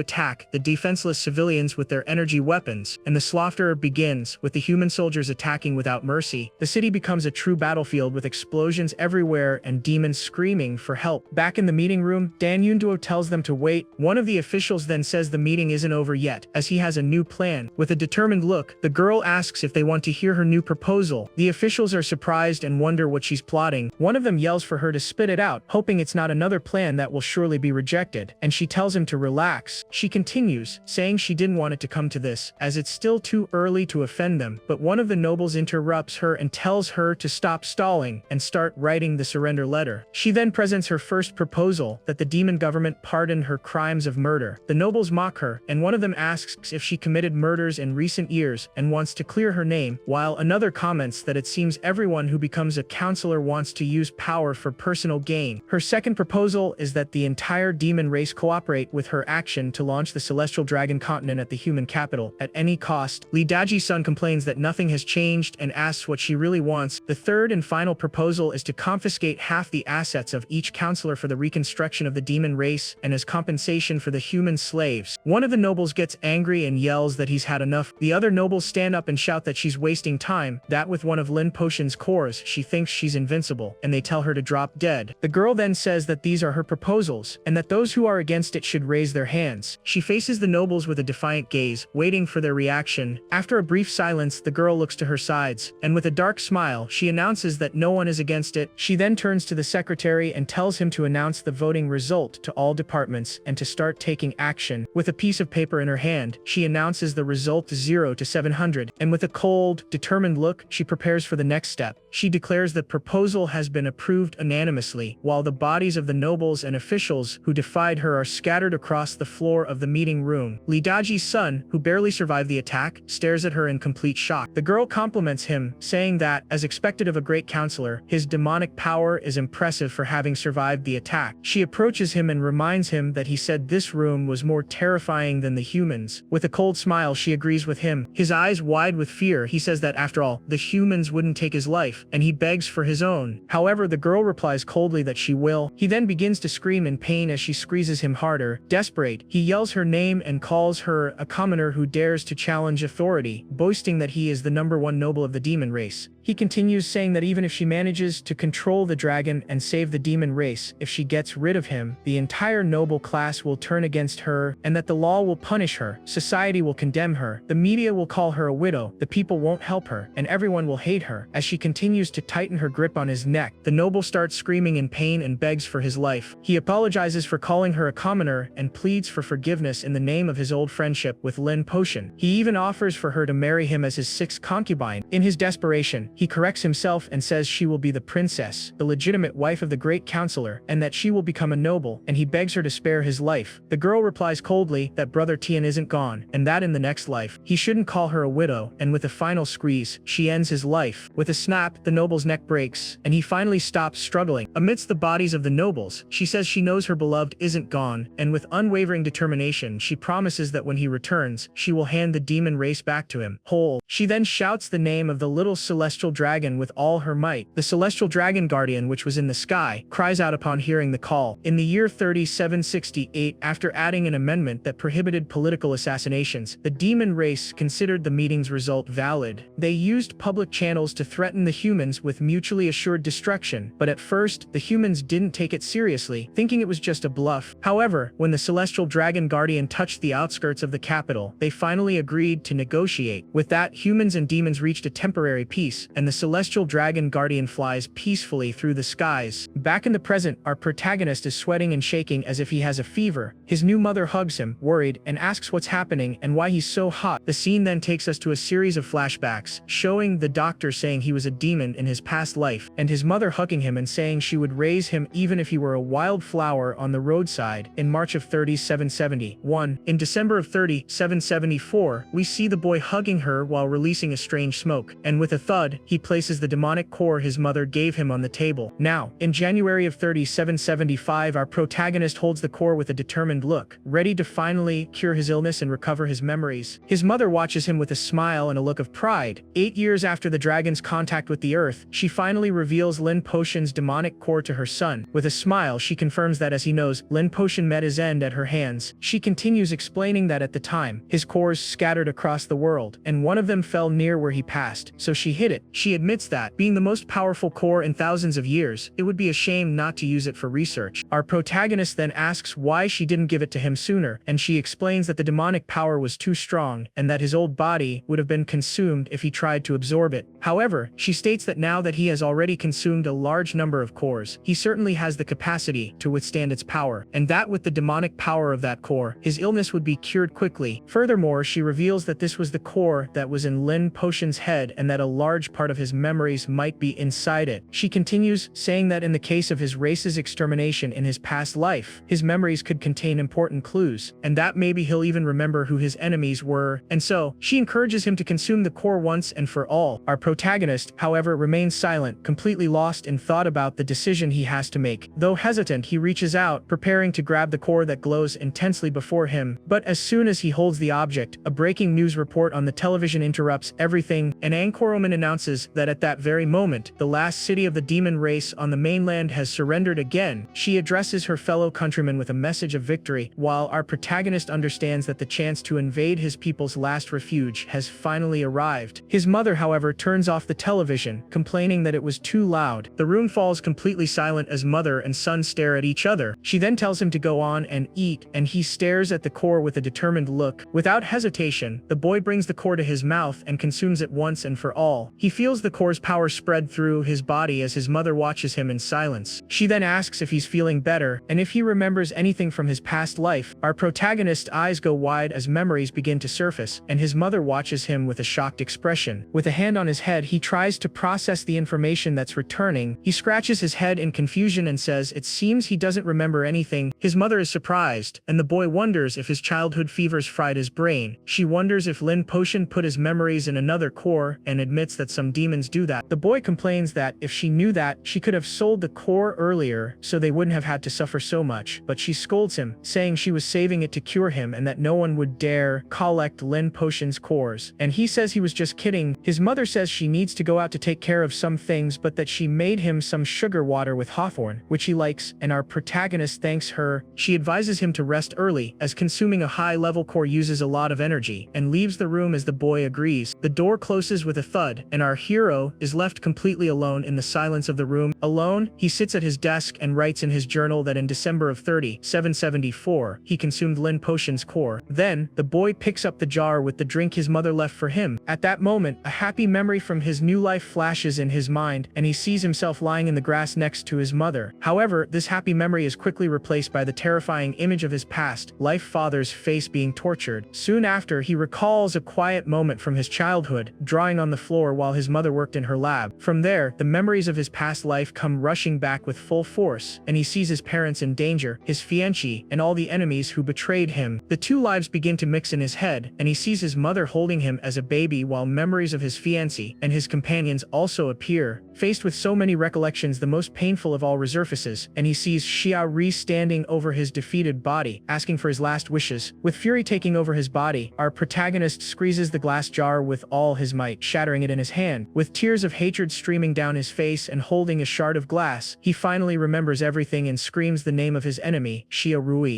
attack the defenseless civilians with their energy weapons, and the slaughter begins, with the human soldiers attacking without mercy. The city becomes a true battlefield with explosions everywhere and demons screaming for help. Back in the meeting room, Dan Yunduo tells them to wait. One of the officials then says the meeting isn't over yet, as he has a new plan. With a determined look, the girl asks if they want to hear her new proposal. The officials are surprised and wonder what she's plotting. One of them yells for her to spit it out, hoping it's not another plan that will surely be rejected, and she tells him to relax. She continues, saying she didn't want it to come to this, as it's still too early to offend them, but one of the nobles interrupts her and tells her to stop stalling and start writing the surrender letter. She then presents her first proposal, that the demon government pardon her crimes of murder. The nobles mock her, and one of them asks if she committed murders in recent years and wants to clear her name, while another comments that it seems everyone who becomes a counselor wants to use power for personal gain. Her second proposal is that the entire demon race cooperate with her action to launch the celestial dragon continent at the human capital at any cost. Lee Daji's son complains that nothing has changed and asks what she really wants. The third and final proposal is to confiscate half the assets of each counselor for the reconstruction of the demon race and as compensation for the human slaves. One of the nobles gets angry and yells that he's had enough. The other nobles stand up and shout that she's wasting time, that with one of Lin Potion's cores she thinks she's invincible, and they tell her to drop dead. The girl then says that these are her proposals, and that those who are against it should raise their hands. She faces the nobles with a defiant gaze, waiting for their reaction. After a brief silence, the girl looks to her sides, and with a dark smile, she announces that no one is against it. She then turns to the secretary and tells him to announce the voting result to all departments and to start taking action. With a piece of paper in her hand, she announces the result 0 to 700, and with a cold, determined look, she prepares for the next step. She declares the proposal has been approved unanimously, while the bodies of the nobles and officials who defied her are scattered across the floor of the meeting room. Lee Daji's son, who barely survived the attack, stares at her in complete shock. The girl compliments him, saying that, as expected of a great counselor, his demonic power is impressive for having survived the attack. She approaches him and reminds him that he said this room was was more terrifying than the humans. With a cold smile, she agrees with him. His eyes wide with fear, he says that after all, the humans wouldn't take his life, and he begs for his own. However, the girl replies coldly that she will. He then begins to scream in pain as she squeezes him harder. Desperate, he yells her name and calls her a commoner who dares to challenge authority, boasting that he is the #1 noble of the demon race. He continues saying that even if she manages to control the dragon and save the demon race, if she gets rid of him, the entire noble class will turn against her, and that the law will punish her, society will condemn her, the media will call her a widow, the people won't help her, and everyone will hate her. As she continues to tighten her grip on his neck, the noble starts screaming in pain and begs for his life. He apologizes for calling her a commoner and pleads for forgiveness in the name of his old friendship with Lin Potion. He even offers for her to marry him as his 6th concubine. In his desperation, he corrects himself and says she will be the princess, the legitimate wife of the great counselor, and that she will become a noble, and he begs her to spare his life. The girl replies coldly that Brother Tian isn't gone, and that in the next life, he shouldn't call her a widow, and with a final squeeze, she ends his life. With a snap, the noble's neck breaks, and he finally stops struggling. Amidst the bodies of the nobles, she says she knows her beloved isn't gone, and with unwavering determination, she promises that when he returns, she will hand the demon race back to him, whole. She then shouts the name of the little celestial dragon with all her might. The celestial dragon guardian, which was in the sky, cries out upon hearing the call. In the year 3768, after adding an amendment that prohibited political assassinations, the demon race considered the meeting's result valid. They used public channels to threaten the humans with mutually assured destruction, but at first, the humans didn't take it seriously, thinking it was just a bluff. However, when the celestial dragon guardian touched the outskirts of the capital, they finally agreed to negotiate. With that, humans and demons reached a temporary peace, and the celestial dragon guardian flies peacefully through the skies. Back in the present, our protagonist is sweating and shaking as if he has a fever. His new mother hugs him, worried, and asks what's happening and why he's so hot. The scene then takes us to a series of flashbacks, showing the doctor saying he was a demon in his past life, and his mother hugging him and saying she would raise him even if he were a wild flower on the roadside. In March of 3771, in December of 3774, we see the boy hugging her while releasing a strange smoke, and with a thud, he places the demonic core his mother gave him on the table. Now, in January of 3775, our protagonist holds the core with a determined look, ready to finally cure his illness and recover his memories. His mother watches him with a smile and a look of pride. 8 years after the dragon's contact with the earth, she finally reveals Lin Potion's demonic core to her son. With a smile, she confirms that as he knows, Lin Potion met his end at her hands. She continues explaining that at the time, his cores scattered across the world, and one of them fell near where he passed, so she hid it. She admits that, being the most powerful core in thousands of years, it would be a shame not to use it for research. Our protagonist then asks why she didn't give it to him sooner, and she explains that the demonic power was too strong, and that his old body would have been consumed if he tried to absorb it. However, she states that now that he has already consumed a large number of cores, he certainly has the capacity to withstand its power, and that with the demonic power of that core, his illness would be cured quickly. Furthermore, she reveals that this was the core that was in Lin Potion's head and that a large part of his memories might be inside it. She continues, saying that in the case of his race's extermination in his past life, his memories could contain important clues, and that maybe he'll even remember who his enemies were, and so, she encourages him to consume the core once and for all. Our protagonist, however, remains silent, completely lost in thought about the decision he has to make. Though hesitant, he reaches out, preparing to grab the core that glows intensely before him, but as soon as he holds the object, a breaking news report on the television interrupts everything. An anchorwoman announces that at that very moment, the last city of the demon race on the mainland has surrendered again. She addresses her fellow countrymen with a message of victory, while our protagonist understands that the chance to invade his people's last refuge has finally arrived. His mother, however, turns off the television, complaining that it was too loud. The room falls completely silent as mother and son stare at each other. She then tells him to go on and eat, and he stares at the core with a determined look. Without hesitation, the boy brings the core to his mouth and consumes it once and for all. He feels the core's power spread through his body as his mother watches him in silence. She then asks if he's feeling better, and if he remembers anything from his past life. Our protagonist's eyes go wide as memories begin to surface, and his mother watches him with a shocked expression. With a hand on his head, he tries to process the information that's returning. He scratches his head in confusion and says it seems he doesn't remember anything. His mother is surprised, and the boy wonders if his childhood fevers fried his brain. She wonders if Lin Potion put his memories in another core, and admits that some young demons do that. The boy complains that if she knew that, she could have sold the core earlier so they wouldn't have had to suffer so much, but she scolds him, saying she was saving it to cure him and that no one would dare collect Lin Potion's cores. And he says he was just kidding. His mother says she needs to go out to take care of some things, but that she made him some sugar water with hawthorn, which he likes, and our protagonist thanks her. She advises him to rest early, as consuming a high-level core uses a lot of energy, and leaves the room as the boy agrees. The door closes with a thud, and our hero is left completely alone in the silence of the room. Alone, he sits at his desk and writes in his journal that in December of 774, he consumed Lin Potion's core. Then, the boy picks up the jar with the drink his mother left for him. At that moment, a happy memory from his new life flashes in his mind, and he sees himself lying in the grass next to his mother. However, this happy memory is quickly replaced by the terrifying image of his past life father's face being tortured. Soon after, he recalls a quiet moment from his childhood, drawing on the floor while his mother worked in her lab. From there, the memories of his past life come rushing back with full force, and he sees his parents in danger, his fiancée, and all the enemies who betrayed him. The two lives begin to mix in his head, and he sees his mother holding him as a baby while memories of his fiancée and his companions also appear. Faced with so many recollections, the most painful of all resurfaces, and he sees Xia Ri standing over his defeated body, asking for his last wishes. With fury taking over his body, our protagonist squeezes the glass jar with all his might, shattering it in his hand. With tears of hatred streaming down his face and holding a shard of glass, he finally remembers everything and screams the name of his enemy, Xia Rui.